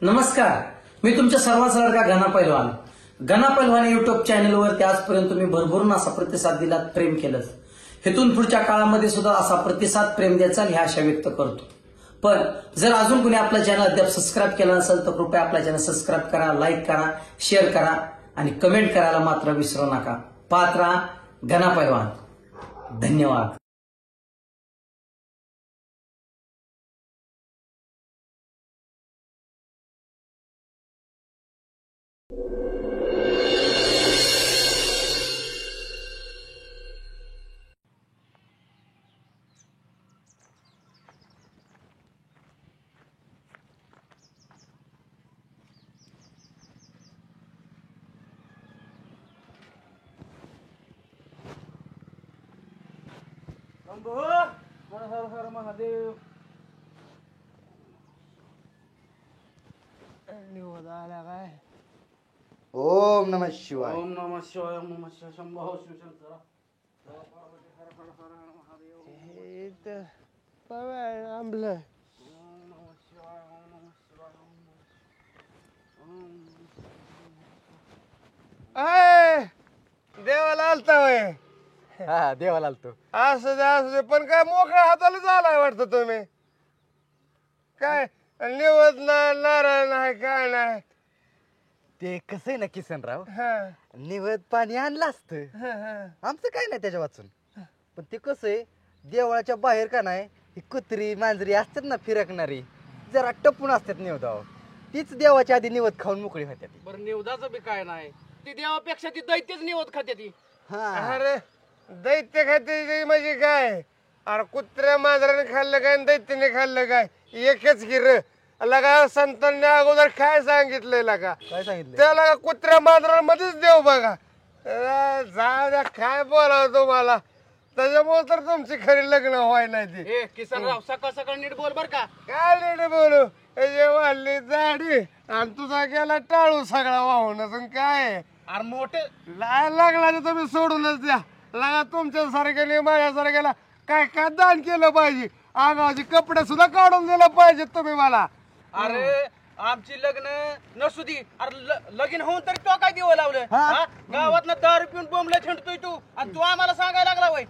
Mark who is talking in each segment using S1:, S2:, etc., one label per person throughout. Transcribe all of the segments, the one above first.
S1: नमस्कार, मी तुमच्या सर्वांचा लाडका घना पैलवान. घना पैलवान युट्यूब चॅनलवरती आजपर्यंत तुम्ही भरभरून असा प्रतिसाद दिलात, प्रेम केलं. हेतून पुढच्या काळामध्ये सुद्धा असा प्रतिसाद प्रेम द्यायचा ही आशा व्यक्त करतो. पण जर अजून कोणी आपलं चॅनल अद्याप सबस्क्राईब केलं नसेल तर कृपया आपल्या चॅनल सबस्क्राईब करा, लाईक करा, शेअर करा आणि कमेंट करायला मात्र विसरू नका. पाहत राहा घना पैलवान. धन्यवाद.
S2: हर हर हर महादेव. निवद आला काय?
S3: ओम नमः शिवाय.
S2: ओम नमः शिवाय. ओम नमः शिवाय. शंभो शिवशंकर. पार्वती हर हर हर महादेव. हे तर पाय आंबलं. ओम नमः शिवाय. ओम नमः शिवाय. ओम देवाला आलता वय.
S3: हा देवाला आलतो.
S2: असू दे पण काय मोकळ्या हाताला झालाय वाटतं तुम्ही. काय निवद नाही, नारळ नाही, काय नाही.
S3: ते कसं आहे ना किसनराव,
S2: हा,
S3: निवद पाणी आणलं असतं,
S2: हा, हा.
S3: आमचं काय नाही त्याच्या वाचून. पण ते कसं आहे, देवळाच्या बाहेर का नाही ही कुत्री मांजरी असतात ना फिरकणारी, जरा टपून असतात निवदावर. तीच देवाच्या आधी निवद खाऊन मोकळी होत्या ती.
S4: बरं निवदाचं बी काय नाही, ती देवापेक्षा ती दैत्यच निवद खाते ती.
S3: हा
S2: अरे दैत्य खाते म्हणजे काय? अरे कुत्र्या मांजराने खाल्लं काय आणि दैत्याने खाल्लं काय? एकच गिर लगा. संतांनी अगोदर काय सांगितलंय लगा?
S3: काय सांगितलं?
S2: त्याला कुत्र्या मांजरामध्येच देव बघा. जाऊ द्या, काय बोलावं तुम्हाला. त्याच्यामुळे तर तुमची खरी लग्न व्हायला नाही ती.
S4: ए किसनराव, सकाळ सकाळ नीट बोल बर का.
S2: काय नीट बोलू? हे वाढली दाढी आणि तुझा गेला टाळू सगळा वाहून. काय
S4: अरे मोठे
S2: लागला तर तुम्ही सोडूनच द्या. लगा तुमच्या सारख्याने माझ्यासारख्याला काय काय दान केलं पाहिजे. अंगाचे कपडे सुद्धा काढून दिलं पाहिजे तुम्ही मला.
S4: अरे आमची लग्न नसू दे. अरे लगीन होऊन तरी तो काय दिवं लावलं? गावात ना दारू पिऊन बोंबला छंडतोय तू आणि तू आम्हाला सांगायला लागला वय.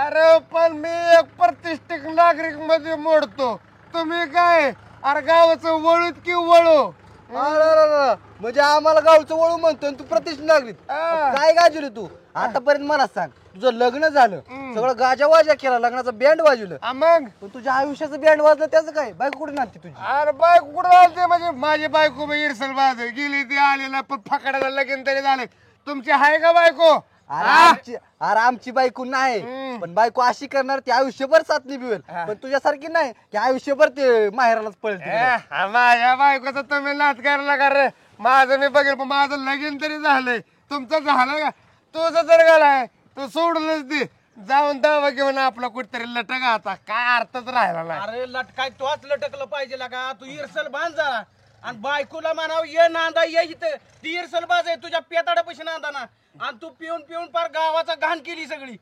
S2: अरे पण मी एक प्रतिष्ठित नागरिक मध्ये मोडतो. तुम्ही काय अरे गावाचं वळूत की वळू.
S3: म्हणजे आम्हाला गावचं वळू म्हणतो आणि तू प्रतिष्ठित नागरिक. काय गाजवलं तू आतापर्यंत? मला सांग, तुझं लग्न झालं, सगळं गाजा वाजा केला, लग्नाचा बँड वाजवलं,
S2: मग
S3: पण तुझ्या आयुष्याचं बँड वाजलं त्याचं काय? बायको कुठे नांदते तुझी?
S2: अरे बायको कुठं आलते? म्हणजे माझी बायको इरसल बाज गेली, ती आलेला पण फकडाला लगीन तरी झाले. तुमची आहे का बायको?
S3: अरे आमची बायको नाही, पण बायको अशी करणार ती आयुष्यभर साथ निभवेल. पण तुझ्यासारखी नाही की आयुष्यभर ते माहेरालाच पळते.
S2: माझ्या बायकोचा तुम्ही नाच करायला का रे? माझं मी बघेल, पण माझं लगीन तरी झालंय. तुमचं झालं का? तुझं जर गेलाय तू सोडूनच दे. जाऊन दावा घेऊन आपला कुठतरी लटक. आता काय अर्थच राहिला नाही.
S4: अरे लटकाय तोच लटकलं पाहिजे लागा. तू इरसल बांध जरा आणि बायकोला म्हणाव ये नांदा ये इथं. ती इरसल बाज आहे तुझ्या पेताडापाशी नांदा ना. आणि तू पिऊन पिऊन पार गावाचा घाण केली सगळी.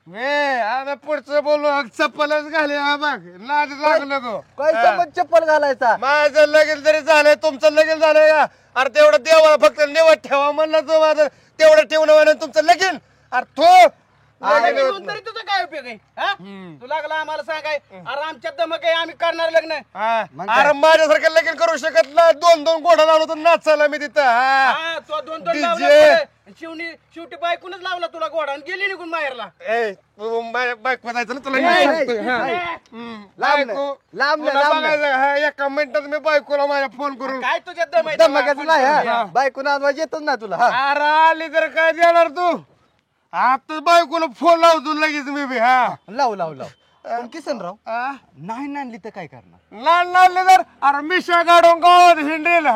S2: आता पुढचं बोलू चप्पलच घाले. बघ लाज लागलो गो.
S3: काय समज चप्पल घालायचा?
S2: माझं लगीन जरी झालंय, तुमचं लगीन झालंय का? अरे तेवढं देवाला फक्त निवड ठेवा म्हणलं तो. माझं तेवढं ठेवणं तुमचं लगीन. अरे तो
S4: लगीन तरी तुझा काय उपयोग आहे? हा? तू लागला आम्हाला सांगाय. अरे आमच्यात दमक आहे, आम्ही करणार लग्न.
S2: अरे माझ्यासारखं लगीन करू शकत नाही. दोन दोन घोडा लावलो तर नाचायला मी तिथं.
S4: हा तो दोन दोन
S2: DJ.
S4: लावला. शेवटी बायकूनच लावला तुला घोडा आणि गेली निघून माहेरला.
S2: ए तू माझ्या बायको जायचं ना तुला. एका मिनिटात मी बायकोला माझ्या फोन करून.
S4: काय तुझ्यात दम आहे?
S3: धमकायचं नाही. बायको नांदवायची येतच ना तुला.
S2: अरे आली तर काय देणार तू? आता बायकोला फोन लावतो लगेच मी बी.
S3: लाव लाव लाव. पण किसनराव, नाही नांदली तर काय करणार?
S2: लहान लागले तर अरे मिशा गाडून गावात हिंडेल.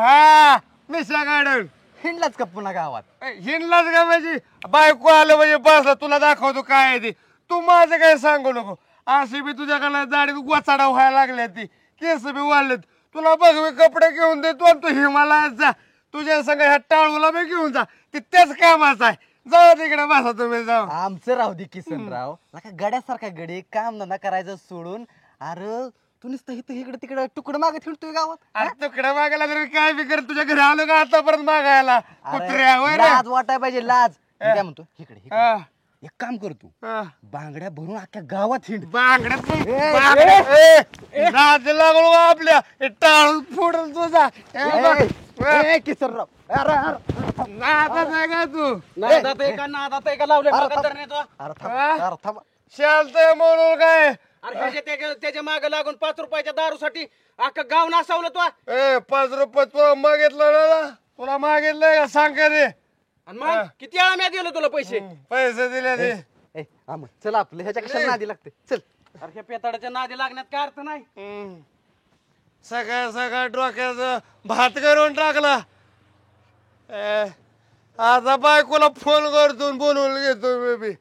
S2: मिशा गाडून
S3: हिंडलाच का पुन्हा गावात?
S2: हिंडलाच का? म्हणजे बायको आलं म्हणजे बसला तुला दाखवतो काय आहे ते. तू माझं काय सांगू नको. अशी बी तुझ्याकडे दाढीत गोचाडा व्हायला लागल्या, ती केस बी वाढलेत. तुला बघ मी कपडे घेऊन देतो आणि तू हिमालयात जा. तुझ्या संग ह्या टाळूला बी घेऊन जा. ते त्याच कामाचं आहे. जाऊ तिकडे बसा तुम्ही. जाऊ
S3: आमचं राहू दे किसनराव. नका गड्यासारखा गडी काम धंदा करायचं सोडून. अरे तू नुसतं इथं इकडे तिकडे तुकडं मागे फिरतोय गावात
S2: अरे तुकडा मागायला तर काय बी कर, तुझ्या घरी आलो का आतापर्यंत मागायला कुत्र्या
S3: अरे,
S2: होय रे?
S3: लाज वाटाय पाहिजे लाज मी काय म्हणतो इकडे
S2: हा,
S3: एक काम कर तू
S2: हा.
S3: बांगड्या भरून अख्ख्या गावात हिंड
S2: बांगड्यात पण-
S3: ए,
S2: बांगड्या- नाद लागलो बा आपल्या हे टाळून फोडून तुझा हे बघ.
S3: ए, किसनराव अरे अरे
S2: नादात आहे का तू
S4: नादात आहे का नादात आहे का लावले
S3: अरे,
S4: बघा तर नाही तो.
S3: अरे थांब,
S2: हा?
S3: अरे थांब.
S2: शांत म्हणून काय
S4: अरे त्याच्या मागे लागून 5 रुपयाच्या दारूसाठी अख्खं गाव नासावलं तो.
S2: ए 5 रुपये तुला मागितलं ना, तुला मागितलंय का सांग का रे?
S4: आणि मग किती वेळा मी दिलं तुला पैसे?
S2: पैसे दिले ते
S3: ए आम चल आपलं ह्याच्या कशाला नादी लागते चल
S4: अरे ह्या पेताडाच्या नादी लागण्यात काय अर्थ नाही.
S2: सकाळ सकाळ डोक्याचं भात करून टाकला. आता बायकोला फोन करतो बोलवून घेतो बेबी.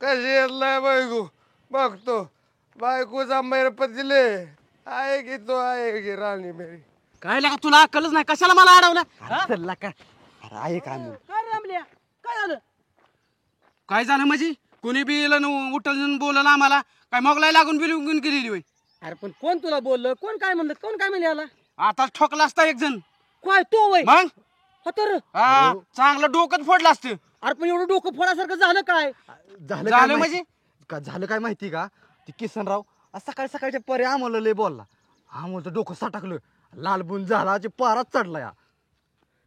S2: कशी येतलाय बायको बघतो. बायकोचा मैरपत दिले आहे की तो आहे की राणी मेरी.
S4: काय लागा तुला अक्कलच नाही, कशाला मला अडवलं?
S3: अरे चल का अरे आहे का आम्ही
S4: काय रामल्या काय झालं? काय झालं म्हणजे कुणी बी उठल बोललं आम्हाला काय मोगलाई लागून बिलून गेलेली होय.
S5: अरे पण कोण तुला बोललं, कोण काय म्हणलं, कोण काय म्हणले याला?
S4: आता ठोकला असता एक जण.
S5: काय तो वय
S4: मग
S5: तर
S4: हा, चांगलं डोकं फोडलं असतं.
S5: अरे पण एवढं डोकं फोडासारखं झालं काय?
S3: झालं
S4: झालं
S3: काय
S4: म्हणजे?
S3: माहिती- का झालं काय माहिती का ती किसनराव आज सकाळी सकाळच्या परे आम्हाला लय बोलला. आम्हाला डोकं सटकलं लालबुन झाला पाराच चढला या.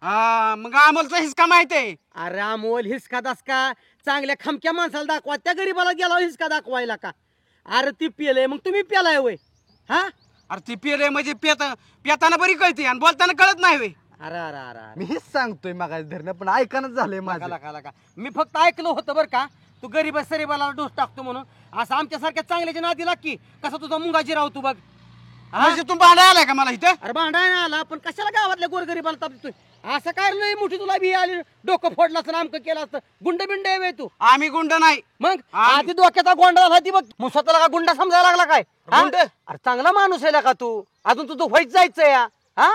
S4: हा मग आम्हाला हिसका माहिती आहे.
S5: अरे अमोल हिसका दासका चांगल्या खमक्या माणसाला दाखवा, त्या गरीबाला गेला हिसका दाखवायला का? अरे ती पेलय मग तुम्ही पेलाय वय? हा
S4: अरे ती पेरे म्हणजे पेताना बरी कळते आणि बोलताना कळत नाही होय.
S5: अरे अरे अरे अरे.
S3: मी हेच सांगतोय मग धरणं पण ऐकानच झालंय माझं.
S5: लका, लका. मी फक्त ऐकलं होतं बरं का, तू गरीब सरीबाला डोस टाकतो म्हणून. असं आमच्यासारख्या चांगल्याच्या नादी लाग की कसा तुझा मुंगाजी राव तू बघ. हा?
S4: म्हणजे तू भाडा आलाय का मला इथं?
S5: अरे भांडाय ना आला पण कशाला गावातल्या गोरगरीबाला तापतोय? असं काय लय मोठी तुला बी आली डोकं फोडलं असतं आमकं केलं असतं. गुंड बिंड आहे तू.
S4: आम्ही गुंड नाही.
S5: मग आधी डोक्याचा गोंडा झाला ती बघ. मग स्वतःला का गुंडा समजायला लागला काय? हा?
S4: गुंड?
S5: अरे चांगला माणूस आहे का तू? अजून तुझं व्हायच जायचं या. हा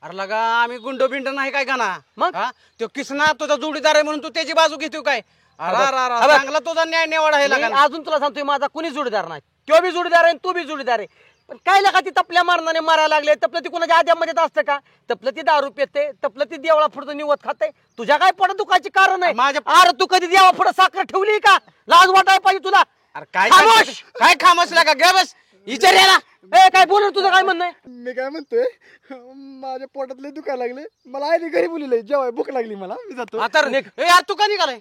S4: अरे लगा आम्ही गुंड बिंड नाही काय का ना.
S5: मग?
S4: हा? तो किसना तुझा जोडीदार आहे म्हणून तू त्याची बाजू घेतो काय? अरे
S5: अबे,
S4: अरे, अरे,
S5: अबे.
S4: चांगला तुझा न्याय निवाडा आहे
S5: मी
S4: लगा.
S5: अजून तुला सांगतोय माझा कुणी जोडीदार नाही. तो बी जोडीदार आहे तू बी जोडीदार आहे. पण काय लगा ती तपल्या मारणाने मारायला लागले. तपलं ती कोणाच्या आद्यामध्ये असतं का? तपलं ती दारू पिते, तपलं ती देवळा पुढं निवत खाते. तुझ्या काय पडत दुखायची कारण आहे? अरे तू कधी देवा पुढं साखर ठेवली का? लाज वाटायला पाहिजे तुला.
S4: अरे काय
S5: खामोश!
S4: काय खामोश लागा गे बस विचार याला.
S5: ए काय बोलून तुझं काय म्हणणं आहे?
S3: मी काय म्हणतोय माझ्या पोटातले दुखायला लागले मला आईने घरी बोलले जेवाय भूक लागली मला मी जातो.
S4: आता ए यार तू का निघालाय?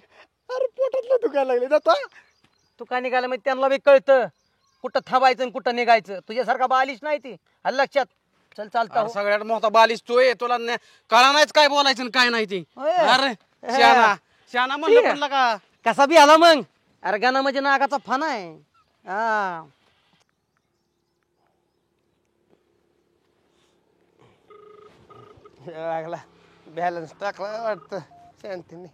S3: अरे पोटातलं दुखायला लागले जातो.
S5: तू काय निघालं म्हणजे त्यांना बी कळतं कुठं थांबायचं आणि कुठं निघायचं. तुझ्यासारखा बालिश नाही ती आलं लक्षात. चल चालता
S4: अरे सगळ्यात मोठा बालिश तू आहे. तुला कळा नाहीच काय बोलायचं आणि काय नाही ते.
S5: होय.
S4: अरे शाना शाना म्हणलं पडला का?
S5: कसा बी आला मग. अरे गाणं म्हणजे नागाचा फाना आहे. हा
S2: लागला बॅलन्स टाकला वाटतं शांतीने.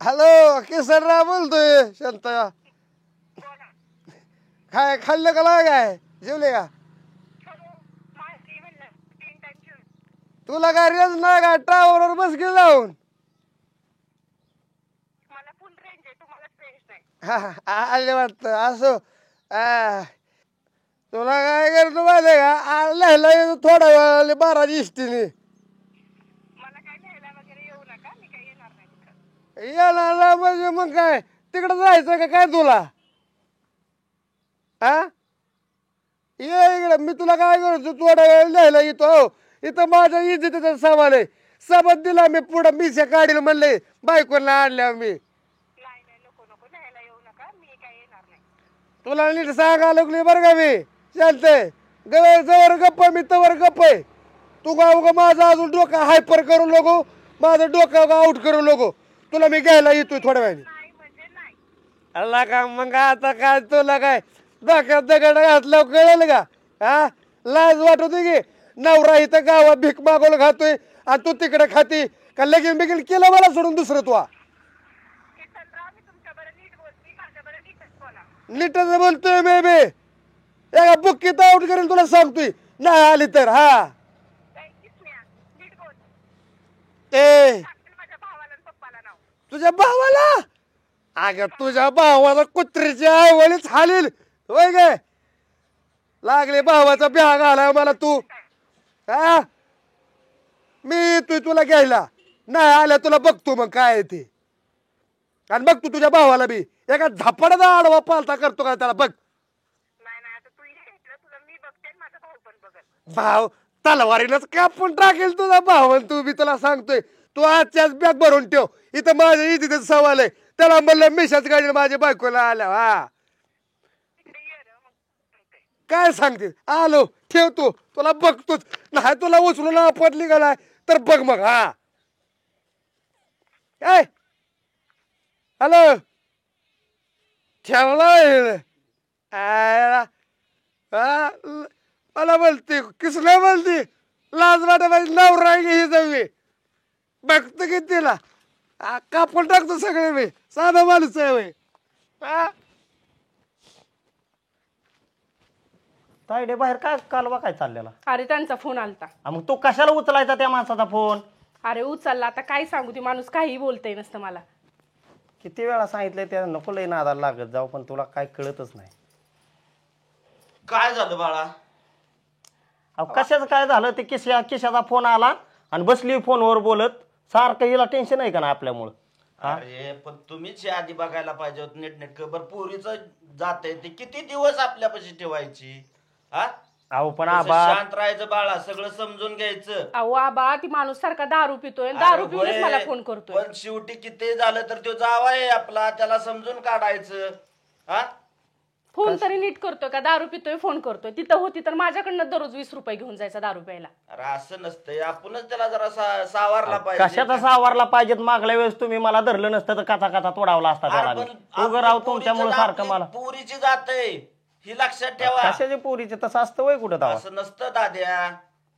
S2: हॅलो किसनराव बोलतोय. शांता काय खाल्लं का लाग काय जेवले का? तुला काय रेंज नाही का? टावर बस गे जाऊन. आले वाटतं असो. तुला काय करतो माहिती का? लिहायला येतो थोडा वेळ 12ची इष्टीने येणार ना म्हणजे मग काय तिकडं जायचं का काय तुला? हा ये इकडे मी तुला काय करतो थोडा वेळ लिहायला येतो. इथं माझ्या इज्जतीचा सवाल आहे. सबत दिला मी पुढं मिशा काढील म्हणले बायकोला आणल्या मी. तुला नीट सांगा लागली बरं का मी चालतंय. जवळ गप्प मी तवर गप्प आहे. तू का उगा माझं अजून डोकं हायपर करू नको. माझं डोकं आउट करू नको. तुला मी घ्यायला येतोय थोड्या वेळाने. अल्ला का मग आता काय तुला काय डोक्यात दगड घातलं कळलं का? हा लाज वाटत की नवरा इथं गावात भीक मागवलं खातोय आणि तू तिकडे खाती का? लगीन बिगीन केलं मला सोडून दुसरं तू नीटच बोलतोय बेबी. एका बुक्कीत आउट करेल तुला सांगतोय नाही आली तर. हा ए तुझ्या भावाला अगं तुझ्या भावाला कुत्रीची आवळीच हालील होय गे. लागले भावाचा ब्याह घालाय मला तू. हा मी येतोय तुला घ्यायला. नाही आल्या तुला बघतो मग काय आहे ते. आणि बघ तू तुझ्या भावाला बी एका झापडाचा आडवा पालता करतो का त्याला बघ. भाव तलवारीनच कापून टाकेल तुझा भाव. आणि तू बी तुला सांगतोय तू आजच्याच बॅग भरून ठेव. इथं माझ्या इथे सवाल आहे. त्याला म्हणलं मिशाच गाडी माझ्या बायकोला आल्या. हा काय सांगते आलो ठेवतो तुला बघतोच. नाही तुला उचलून आपटली गेलाय तर बघ मग. हा काय हॅलो ठेवला मला बोलते किसला बोलते लाज वाटा पाहिजे नवरा घे जावी बघतो की तिला कापून टाकतो सगळे मी साधा माणूस आहे.
S5: तायडे बाहेर काय कालवा काय चाललेला?
S6: अरे त्यांचा फोन आलता.
S5: मग तू कशाला उचलायचा त्या माणसाचा फोन?
S6: अरे उचलला आता काय सांगू, ती माणूस काही बोलतय नसतं मला.
S5: किती वेळा सांगितलंय त्या नको लय नादाला लागत जाऊ पण तुला काय कळतच नाही.
S4: काय झालं बाळा?
S5: अहो कशाचं काय झालं ते किशाचा फोन आला आणि बसली फोनवर बोलत. सारखं हिला टेन्शन आहे का ना आपल्यामुळं.
S4: अरे पण तुम्हीच आधी बघायला पाहिजे होत नीटनेटकं. बरं पोरीचं जाते ते किती दिवस आपल्यापाशी ठेवायची? हा
S5: अहो पण
S4: तसं
S5: आबा
S4: शांत राहायचं बाळा, सगळं समजून घ्यायचं.
S6: अहो आबा ती माणूस सारखा दारू पितोय, दारू
S4: अरे
S6: पिऊनच
S4: होय,
S6: मला फोन करतोय.
S4: पण शेवटी किती झालं तर तो जावा आहे आपला, त्याला समजून काढायचं. हा
S6: फोन तरी नीट करतोय का? दारू पितोय फोन करतोय. तिथं होती तर माझ्याकडनं दररोज 20 रुपये घेऊन जायचा दारू प्यायला.
S4: अरे असं नसतंय, आपणच त्याला जरा सावरला पाहिजे.
S5: कशाचा सावरला पाहिजेत? मागल्या वेळेस तुम्ही मला धरलं नसतं तर काचा काचा तोडावला असता त्याला.
S4: अरे पण
S5: उगं
S4: आपली
S5: राव तुमच्यामुळे
S4: पोरीचं
S5: सारखं मला
S4: पोरीची जाते ही लक्षात ठेवा.
S5: कशाचे पोरीचे तसं असतं वय कुठं दावा?
S4: असं नसतं दाद्या,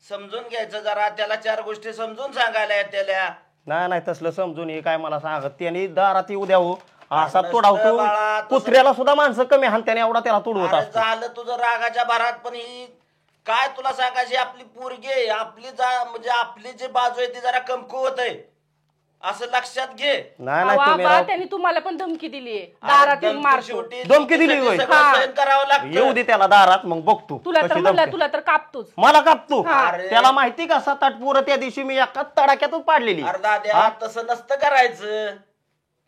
S4: समजून घ्यायचं जरा. त्याला 4 गोष्टी समजून सांगायला त्याला.
S5: नाही तसलं समजून हे काय मला सांगत त्यांनी दारात येऊ द्यावं असा
S4: नसतं
S5: तोडावतो.
S4: बाळा, तसं-
S5: कुत्र्याला सुद्धा माणसं कमी हान त्याने एवढा त्याला तोडवत
S4: अरे
S5: असतो.
S4: झालं तुझं रागाच्या भरात, पण ही काय तुला सांगायची आपली पोरगी आहे. आपली म्हणजे आपली जी बाजू आहे ती जरा कमकुवत आहे, असं लक्षात घे.
S5: नाही
S6: अहो
S5: तुम्ही
S6: आबा
S5: राव
S6: त्यांनी तुम्हाला पण धमकी दिलीये,
S4: अरे
S6: दारात येऊन
S4: धमकी
S6: मारतो.
S4: शेवटी
S5: धमकी दिली
S4: धमकीसाठी
S5: होय.
S4: सगळं
S6: हा.
S4: सहन करावं
S5: येऊ
S4: लागतं.
S5: दे त्याला दारात मग बघतो
S6: तुला तर
S5: कशी
S6: म्हणलं
S5: धमकी.
S6: तुला तर कापतोच.
S5: मला कापतो
S4: अरे.
S5: त्याला माहिती का 7-8 पोरं त्या दिवशी मी एका तडाक्यातच पाडलेली.
S4: अरे दाद्या तसं नसतं करायचं,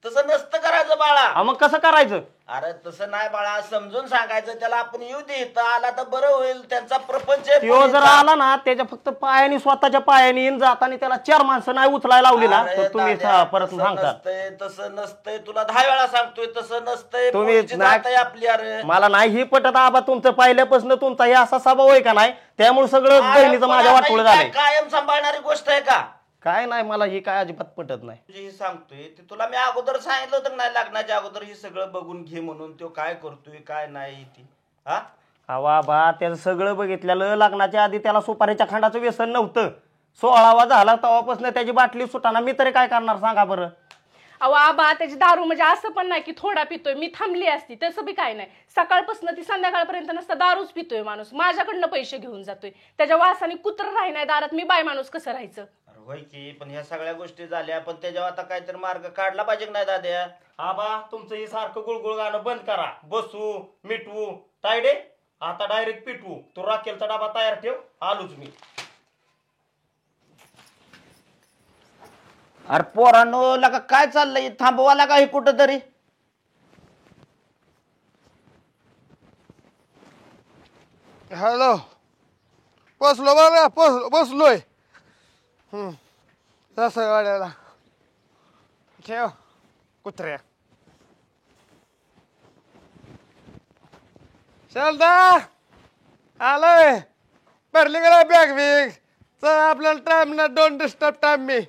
S4: तसं नसतं करायचं बाळा.
S5: हा, मग कसं करायचं?
S4: अरे तसं नाही बाळा, समजून सांगायचं त्याला. आपण येऊ दे, इथं आला तर बरं होईल. त्यांचा प्रपंच आहे
S5: तो जर
S4: पोरीचा.
S5: आला ना त्याच्या फक्त पायाने स्वतःच्या पायाने येऊन जाताना त्याला 4 माणसं नाही उचलायला लावली ना
S4: अरे
S5: तर तुम्ही
S4: दाद्या,
S5: परत
S4: तसं
S5: सांगता.
S4: नसतंय, तसं नसतंय. तुला 10 वेळा सांगतोय तसं नसतंय.
S5: तुम्ही
S4: पोरीची जात आहे आपली. अरे
S5: मला नाही ही पटत आबा तुमचं पहिल्यापासून तुमचा हे असा स्वभाव आहे का नाही त्यामुळे सगळं
S4: अरे
S5: बहिणीचं
S4: पण
S5: माझ्या
S4: आता
S5: वाटोळ
S4: ही काय
S5: झालंय.
S4: कायम सांभाळणारी गोष्ट आहे का?
S5: काय नाही मला ही काय अजिबात पटत नाही.
S4: तुझी ही सांगतोय ते तुला मी अगोदर सांगितलं होतं नाही, लग्नाच्या अगोदर हे सगळं बघून घे म्हणून. तो काय करतोय काय नाही ती. हा
S5: अवा बा त्याचं सगळं बघितलेलं. लग्नाच्या आधी त्याला सुपारीच्या खांडाचं व्यसन नव्हतं. 16वा झाला तेव्हापासून त्याची बाटली सुटाना. मी तरी काय करणार सांगा बरं.
S6: अहो आबा त्याची दारू म्हणजे असं पण नाही की थोडा पितोय, मी थांबली असती तसं बी काय नाही. सकाळपासून ती संध्याकाळपर्यंत नसतं दारूच पितोय माणूस. माझ्याकडनं पैसे घेऊन जातोय. त्याच्या वासाने कुत्र राही नाही दारात, मी बाय माणूस कसं राहायचं?
S4: अरे होय की, पण ह्या सगळ्या गोष्टी झाल्या, पण त्याच्यावर आता काहीतरी मार्ग काढला पाहिजे नाही दाद्या?
S5: आबा तुमचं हे सारखं गुळगुळ गाणं बंद करा. बसू मिटवू तायडे आता डायरेक्ट पिटवू. तो राखेलचा डबा तयार ठेव, आलोच मी.
S4: अरे पोरांनो लगा काय चाललंय? थांबवा लागा हे कुठं तरी.
S2: हॅलो बसलो बघा बसलोय. तसं गाड्याला ठेव कुत्र्या. चलदा आलोय. भरली गेला बॅग बिग. चल आपल्याला टाइम ना डोंट डिस्टर्ब टाइम मी.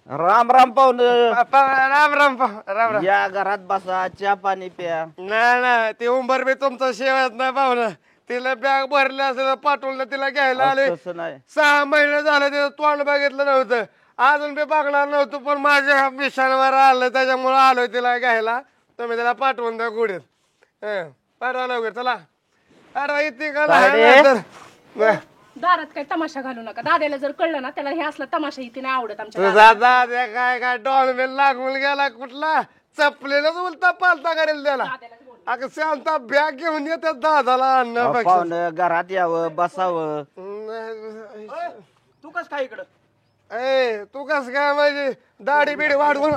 S4: राम राम पाहुण.
S2: राम राम राम.
S4: या घरात बसा, चहा पाणी प्या.
S2: नाही ते उंबर बी तुमचा शेवायच नाही पाहुणं. तिला बॅग भरली असेल पाठवलं तिला घ्यायला आले.
S4: तसं नाही.
S2: 6 महिने झाले तिचं तोंड बघितलं नव्हतं. अजून बी बघणार नव्हतं पण माझ्या मिशनवर आलं त्याच्यामुळे आलोय तिला घ्यायला. तुम्ही त्याला पाठवून द्या गुढीत. पाठवा लवकर चला. अरे इथे का नाही
S6: दारात काय तमाशा घालू नका. दाद्याला जर कळलं ना त्याला हे असला तमाशा इथे नाही आवडत आमच्या
S2: तुझा दाद्या काय काय डॉलमेल लागून गेला कुठला. चपलेलाच उलटा पालता करेल त्याला.
S6: दाद्यालाच बोल.
S2: अगं शांता बॅग घेऊन येतात दादाला आणण्यापेक्षा
S5: पाहुणं घरात यावं बसावं.
S4: तू कस काय इकडं
S2: ए तू कस काय माझी दाढी बिडी वाढवून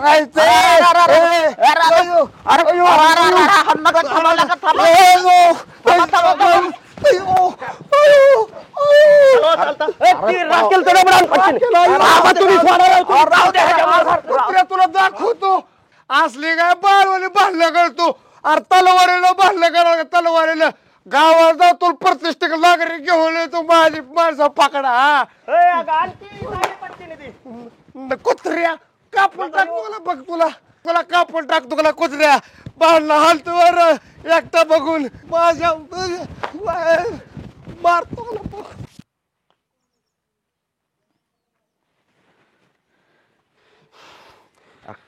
S2: तुला दाखवतो असली काय बाळवाली भांडणं करतो. अरे तलवारीला भांडणं करा तलवारीला गावात जातो प्रतिष्ठित नागरिक घेऊन येतो माझी माणसं पकडा. हा कुत्र्या कापून टाक तुला बघ तुला कापून टाक तुला कुत्र्या भांडणं हालतो वर एकटा बघून माझ्या मारतो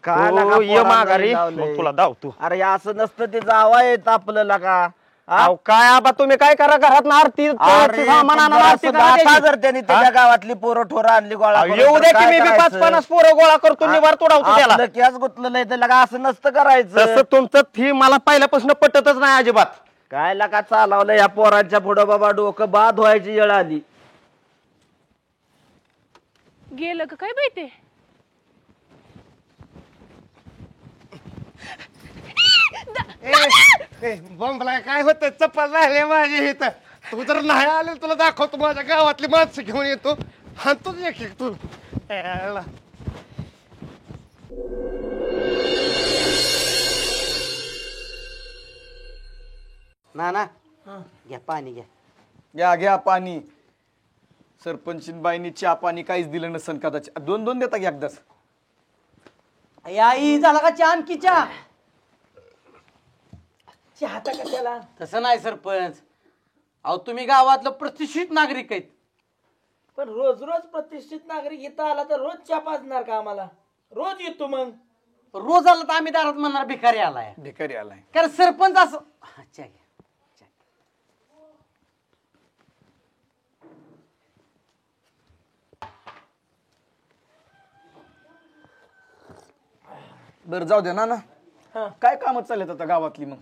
S5: काय
S7: हो, ये माघारी मग तुला दाव तू.
S5: अरे असं नसतं ते जावा येत आपलं लगा.
S7: अहो, काय आबा तुम्ही काय करा घरात ना आरती सामान आणा, आरती करा त्याची.
S5: जर त्यांनी त्याच्या गावातली पोरं ठोरं आणली गोळा करून,
S7: येऊ
S5: तर
S7: दे की
S5: काय
S7: मी बी
S5: करायचं?
S7: 5-50 पोरं गोळा करतो निवार तोडावतो त्याला.
S5: आपलं कॅस गुतलं नाही तर लगा असं नसतं करायचं.
S7: तसं तुमचं थी मला पहिल्यापासून पटतच नाही अजिबात.
S5: काय लगा चालवलं या पोरांच्या पुढं बाबा डोकं बाद व्हायची येळ आली.
S6: गेलं का काय बाई ते?
S2: बंबला काय होत चप्पल राहिले माझे इथं. तू जर नाही आले तुला दाखवतो माझ्या गावातली माणसं घेऊन येतो आणि तुझ एक तू याला.
S5: ना घ्या पाणी घ्या.
S8: घ्या घ्या पाणी. सरपंचीन बाईनी चहा पाणी काहीच दिलं नसन कदाचित. 2-2 देता की एकदाच.
S5: आई झाला का चहा आणखी चहा?
S4: चहाता कशाला
S5: तसं नाही सरपंच. अहो तुम्ही गावातलं प्रतिष्ठित नागरिक आहेत.
S4: पण रोज रोज प्रतिष्ठित नागरिक इथं आला तर रोज चहा पाजणार का आम्हाला? रोज येतो मग.
S5: रोज आला तर आम्ही दारात म्हणणार भिकारी आलाय.
S8: भिकारी आलाय.
S5: कारण सरपंच असं चहा घ्या.
S8: बरं जाऊ दे ना काय कामं चालत आता गावातली मग?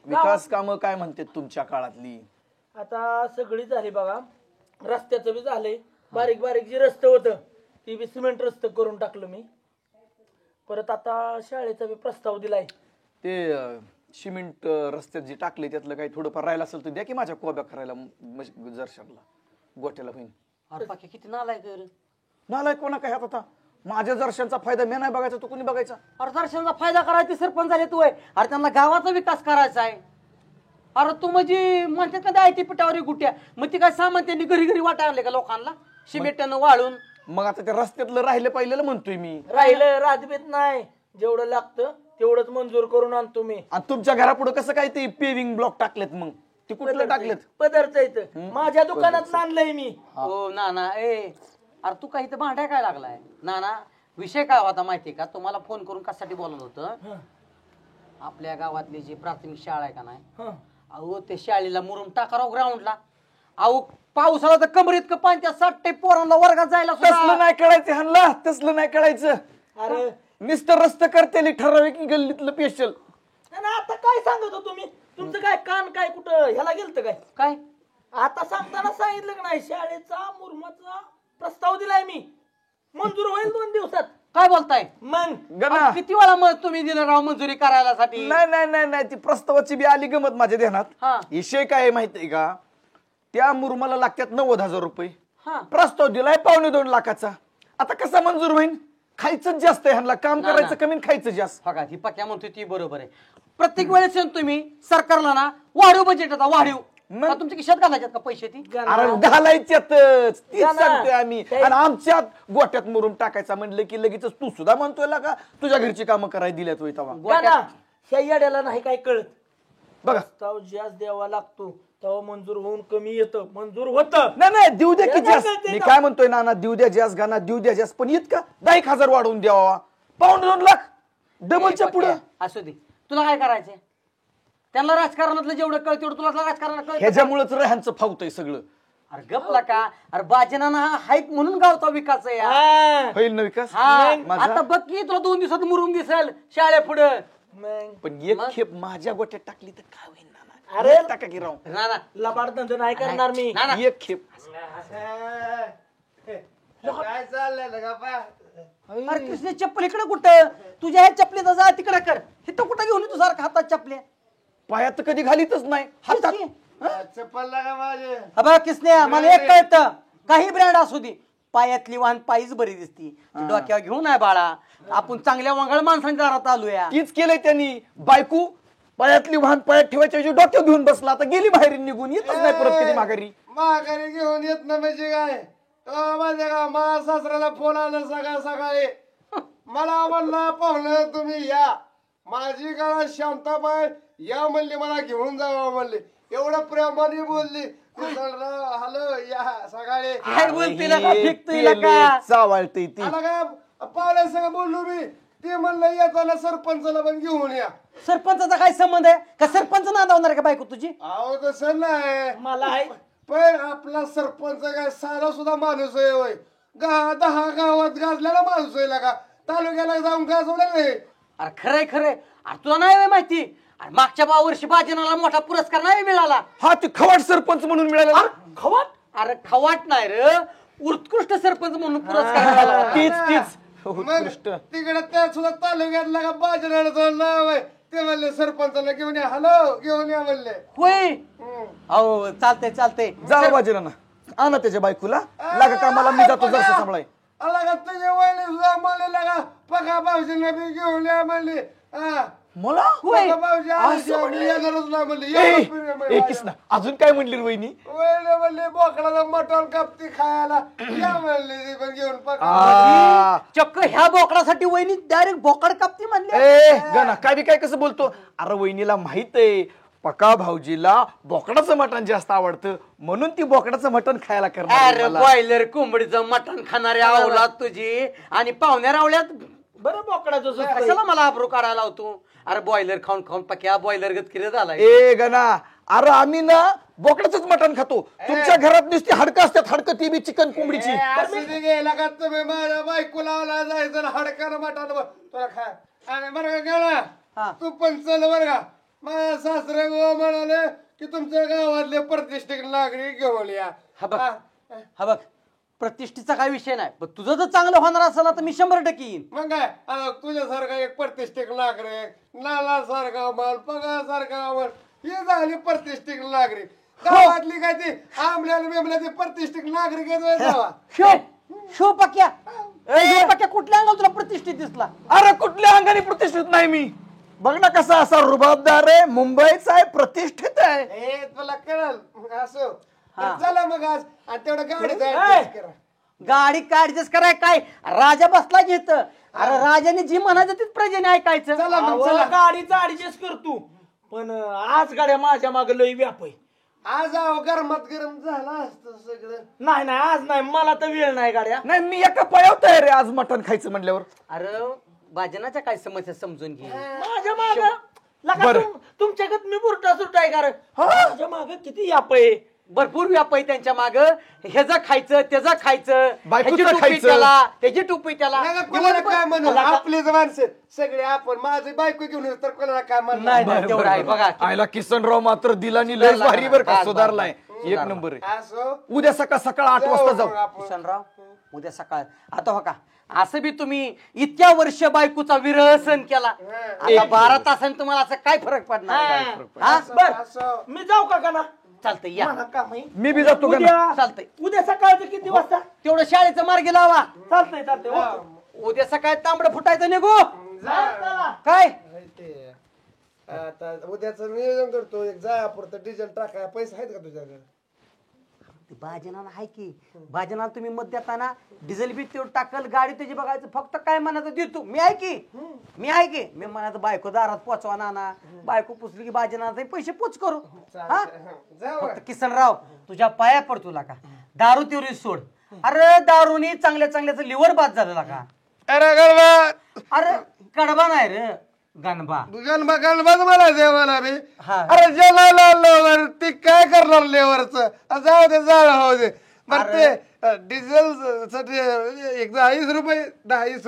S8: विकास कामं काय म्हणतात तुमच्या काळातली?
S4: आता सगळी झाली बघा. रस्त्याचं बी झालंय. बारीक बारीक जे रस्ते होतं ती बी सिमेंट रस्ते करून टाकलं मी. परत आता शाळेचा बी प्रस्ताव दिलाय.
S8: ते सिमेंट रस्त्यात जे टाकले त्यातलं काही थोडंफार राहिलं असेल तर द्या की माझ्या कोब्या करायला जरशाला गोट्याला होईल.
S5: अरे बाकी किती नालायक आहे रे.
S8: नालाय कोणा काय आता माझ्या दर्शनचा फायदा मी नाही बघायचा तो कोणी बघायचा?
S5: अरे दर्शनाचा फायदा करायचा सरपंच झाले तू आहे. अरे त्यांना गावाचा विकास करायचा आहे. अरे तू म्हणजे म्हणतात का आयती पिठावर गुट्या मग ती काय सामान त्यांनी घरी घरी वाटा आणले का लोकांना सिमेंटनं वाळून?
S8: मग आता त्या रस्त्यातलं राहिलं पाहिलेलं म्हणतोय मी.
S4: राहिलं राजबीत नाही. जेवढं लागतं तेवढंच मंजूर करून आणतो मी.
S8: आणि तुमच्या घरापुढे कसं काय ते पेविंग ब्लॉक टाकलेत? मग ते कुठलं टाकलेत?
S4: पदरचं इथं माझ्या दुकानात आणलंय मी.
S5: हो ना अरे तू काही तर भांडाय काय लागलाय ना? विषय काय होता माहितीये का? तुम्हाला फोन करून कशासाठी बोलत होतं? आपल्या गावातली जी प्राथमिक शाळा आहे का नाही, अहो ते शाळेला मुरुम टाका ग्राउंडला. अहो पाऊस आला तर कमरीत का पाणी त्या 60 पोरांना वर्गात जायला
S8: तसलं नाही कळायचं ह्यांना. तसलं नाही कळायचं.
S4: अरे
S8: नुसतं रस्ता करते ठराविक गल्लीतलं स्पेशल.
S4: आता काय सांगत हो तुम्ही? तुमचं काय कान काय कुठं ह्याला गेलत काय?
S5: काय
S4: आता सांगताना सांगितलं का नाही? शाळेचा मुरुमाचा प्रस्ताव दिलाय मी. मंजूर होईल 2 दिवसात.
S5: काय बोलताय?
S4: मग
S8: गणा
S5: किती वेळा मग तुम्ही दिलं राव मंजुरी करायला साठी?
S8: नाही ती प्रस्तावाची बी आली गमत माझ्या ध्यानात.
S5: हा.
S8: विषय काय आहे माहितीये का? त्या मुरुमाला लागतात 90,000 रुपये.
S5: हा.
S8: प्रस्ताव दिलाय 2.25 लाखाचा. आता कसा मंजूर होईल? खायचं जास्त आहे ह्यांना. काम
S5: ना,
S8: करायचं
S5: ना.
S8: कमी आणि खायचं जास्त.
S5: बघा ही पक्या म्हणतोय ती बरोबर आहे. प्रत्येक वेळेस तुम्ही सरकारला ना वाढीव बजेट आता वाढीव
S8: मग?
S5: का तुमच्या खिशात घालायच्यात का पैसे ती?
S8: अरे घालायच्यातच तीच
S4: गणा.
S8: सांगतोय आम्ही. आणि आमच्यात गोट्यात मुरुम टाकायचा म्हणलं की लगेच तू सुद्धा म्हणतोय का तुझ्या घरची कामं करायला दिल्यात होय तेव्हा.
S4: गाणा ह्या येड्याला नाही काय कळत.
S8: बघा
S4: प्रस्ताव जास्त द्यावा लागतो तेव्हा मंजूर होऊन कमी येतं. मंजूर होतं.
S8: नाही देऊ द्या की
S4: याला
S8: जास्त.
S4: काय ते
S8: मी
S4: ना?
S8: काय म्हणतोय नाना देऊ द्या जास्त गाणा देऊ द्या जास्त पण इतका 10,000 वाढवून द्यावा. 2.25 लाख डबलच्या पुढे.
S5: असू दे. तुला काय करायचंय? त्यांना राजकारणातलं जेवढं कळ तेवढं तुला राजकारणात कळ.
S8: ह्याच्यामुळेच ह्यांचं फावतंय सगळं.
S5: अरे गपला का? अरे बाजनाना हा हाईक म्हणून गावचा विकास आहे हा.
S4: हा.
S8: होईल ना विकास?
S5: हा
S8: माझा-
S5: आता बघ की तुला 2 दिवसात मुरुम दिसेल शाळे पुढे.
S8: पण एक खेप माझ्या गोट्यात टाकली तर काय होईल नाना?
S7: अरे
S8: टाका की राव.
S5: ना ना
S7: लबाड धंदा नाही करणार मी.
S5: ना ना
S8: एक खेप.
S3: काय चाललंय का पा
S5: अरे कृष्ण चप्पल इकडे कुठं तुझ्या ह्या चपलीचा जा तिकडे कर इथं कुठं घेऊन तू सारखं हातात चपल्या
S8: पायात तर कधी घालीतच नाही हातात.
S3: चप्पल लागा माझे
S5: अबा किसने मला एक कळतं काही ब्रँड असू दे पायातली वाहन पायीच बरी दिसती डोक्यावर घेऊन आहे बाळा आपण चांगल्या वांगळ माणसांच्या दारात आलोया
S8: तीच केलंय त्यांनी. बायको पायातली वाहन पायात ठेवायच्या ऐवजी डोक्यात घेऊन बसला, आता गेली बाहेर निघून, येतच नाही परत कधी माघारी.
S2: माघारी घेऊन येत ना म्हणजे काय माझ्या का माझ्या सासऱ्याला फोन आला सकाळी मला म्हणला पाहुणं तुम्ही या. माझी का शांताबाई या म्हणली, मला घेऊन जावा म्हणली. एवढं प्रेमाने बोलली. हॅलो या सकाळी
S5: काय बोलते का फेकतोय का
S8: चावळते ती.
S2: आला का पाहुण्यासंग बोललो मी. ते म्हणलं येताना सरपंचाला पण घेऊन या.
S5: सरपंचाचा काय संबंध आहे का सरपंच नादावणार का बायको तुझी
S2: अहो तसं नाही,
S7: मला आहे
S2: पण आपला सरपंच काय साधा सुद्धा माणूस आहे होय. 10 गावात गाजलेला माणूस आहे का, तालुक्याला जाऊन गाजवलं नाही.
S5: अरे खरंय अरे तुला नाही होय माहिती अरे मागच्या वर्षी बाजनाला मोठा पुरस्कार नाही मिळाला
S8: हा ते खवाट सरपंच म्हणून मिळाला.
S5: खवाट अरे खवाट नाही रे उत्कृष्ट सरपंच म्हणून पुरस्कार मिळाला
S8: तीच
S2: मग तिकडे त्या सुद्धा तालुक्यातला का बाजनाचं नाव आहे. ते म्हणले सरपंचाला घेऊन या. हॅलो घेऊन या म्हणले.
S5: होय हो चालतंय
S8: जाऊ बाजूला ना, आणा त्याच्या बायकोला. लागा कामाला, मी जातो जरसं सांभाळाय.
S2: आला का तुझ्या वहिनी सुद्धा म्हणले लागा पका भाऊजींना बी घेऊन या म्हणले.
S8: मला
S2: पका भाऊजी आले, मी येणारच नाही म्हणले. या फिरूया म्हणले.
S8: कृष्णा अजून काय म्हणली वहिनी?
S2: वहिनी म्हणले बोकडाला मटण कापती खायला या म्हणले. ते पण घेऊन पका
S5: चक्क ह्या बोकडासाठी वहिनी डायरेक्ट बोकड कापती म्हणले
S8: ए गणा काय बी काय कसं बोलतो? अरे वहिनीला माहित आहे पका भाऊजीला बोकडाचं मटण जास्त आवडतं, म्हणून ती बोकडाचं मटण खायला
S5: अरे
S8: करणार.
S5: बॉयलर कोंबडीचं मटण खाणारी आवलात तुझी आणि पाहुण्या रावल्यात
S7: बरं बोकडाचं सुद्धा.
S5: कशाला मला आबरू काढायला होतो? अरे बॉयलर खाऊन पक्या बॉयलर गत किरे झालाय.
S8: ए गणा अरे आम्ही ना बोकडाचंच मटण खातो. तुमच्या घरात नुसती हाडकं असतात, हाडकं ती बी चिकन कोंबडीची.
S2: असं गेला का तुम्ही माझ्या बायकोला जायचं हडकानं मटण तुला खा. आणि बरं का गेला तू पण चल बरं का. माझ्या सासरे म्हणाले की तुमच्या गावातले प्रतिष्ठित नागरिक घेऊन या.
S5: हा बघ प्रतिष्ठेचा काय विषय नाही, पण तुझं जर चांगलं होणार असेल तर मी 100% येईन.
S2: मग काय आता तुझ्यासारखा एक प्रतिष्ठित नागरिक, नाला सारखा माल, पगा सारखा माल, ही झाली प्रतिष्ठित नागरिक. गावातली काय ती आंबल्याला बिमल्या ती प्रतिष्ठित नागरिक
S5: शो पक्या पक्या कुठल्या अंगाला तुला प्रतिष्ठित दिसला?
S8: अरे कुठल्या अंगाने प्रतिष्ठित नाही मी. बघ ना कसा असा रुबाबदार आहे, मुंबईचा आहे, प्रतिष्ठित आहे.
S2: हे तुला कळल असो. चला मग आज आणि तेवढं गाडी
S5: गाडी ऍडजस्ट कराय काय राजा बसला घेत. अरे राजाने जी म्हणायचं तीच प्रजेने ऐकायचं.
S2: चला मग
S7: चला
S2: चला.
S7: गाडीचा ऍडजस्ट करतो, पण आज गाड्या माझ्या मागे लई व्याप आहे.
S2: आज गरमात गरम झाला असतं सगळं.
S7: नाही आज नाही, मला तर वेळ नाही गाड्या.
S8: नाही मी एका पायावर तयार आहे आज मटण खायचं म्हणल्यावर.
S5: अरे भाजनाच्या काय समस्या समजून घे.
S7: माझ्या माग तुमच्याकडे मी बुरटा सुटाय का रे? माझ्या माग किती व्याप आहे,
S5: भरपूर व्याप आहे त्यांच्या माग. ह्याचं खायचं त्याचं खायचं,
S8: बायकोचं
S5: ह्याची टोपी
S8: खायचं.
S5: त्याला त्याची टोपी त्याला.
S2: नाही का, कोणाला काय म्हणू आपलेच माणसं सगळे आपण. माझी बायको घेऊन येऊ तर कोणाला काय म्हणणार
S5: नाही तेवढं आहे बघा.
S8: आयला किसनराव मात्र दिलानी लय भारी बर का, सुधारलाय. एक नंबर आहे.
S2: असो.
S8: उद्या सकाळ 8 वाजता जाऊ.
S5: किसनराव उद्या सकाळ आता हो का असं बी तुम्ही इतक्या वर्ष बायकोचा विरह सहन केला, आता 12 तासांनी तुम्हाला असं काय फरक पडणार? हा
S7: बर मी जाऊ का ना?
S5: चालतंय या.
S7: मला काम आहे.
S8: मी बी जातो का?
S7: उद्या
S5: चालतंय
S7: उद्या सकाळचं किती वाजता?
S5: तेवढं शाळेचं मार्गी लावा.
S7: चालतंय ओके.
S5: उद्या सकाळी तांबडं फुटायचं निघू काय.
S2: आता उद्याच नियोजन करतो. एक जायापुरतं डिझेल टाकाय पैसे आहेत का तुझ्याकडे?
S5: भाजनाला आहे की भाजनाला तुम्ही मत देताना डिझेल बी तेवढं टाकल, गाडी त्याची बघायचं, फक्त काय म्हणायचं देतो. मी आहे की मी म्हणायचं बायको दारात पोचवा ना, बायको पुसली की भाजनाला पैसे पोच करू. हा फक्त किसनराव तुझ्या पाया पड तुला का दारू तेवढी सोड. अरे दारूनी चांगल्याचं लिव्हर बाद झालेला का.
S2: अरे गणबा,
S5: अरे कडबा नाही रे गणबा.
S2: गणबाच मला देवाला बी.
S5: हा.
S2: अरे जेलायला लेवर ती काय करणार लेवरच. जाऊ दे जाळ हो दे. बरं ते डिझेल साठी एक 10-20 रुपये आहेत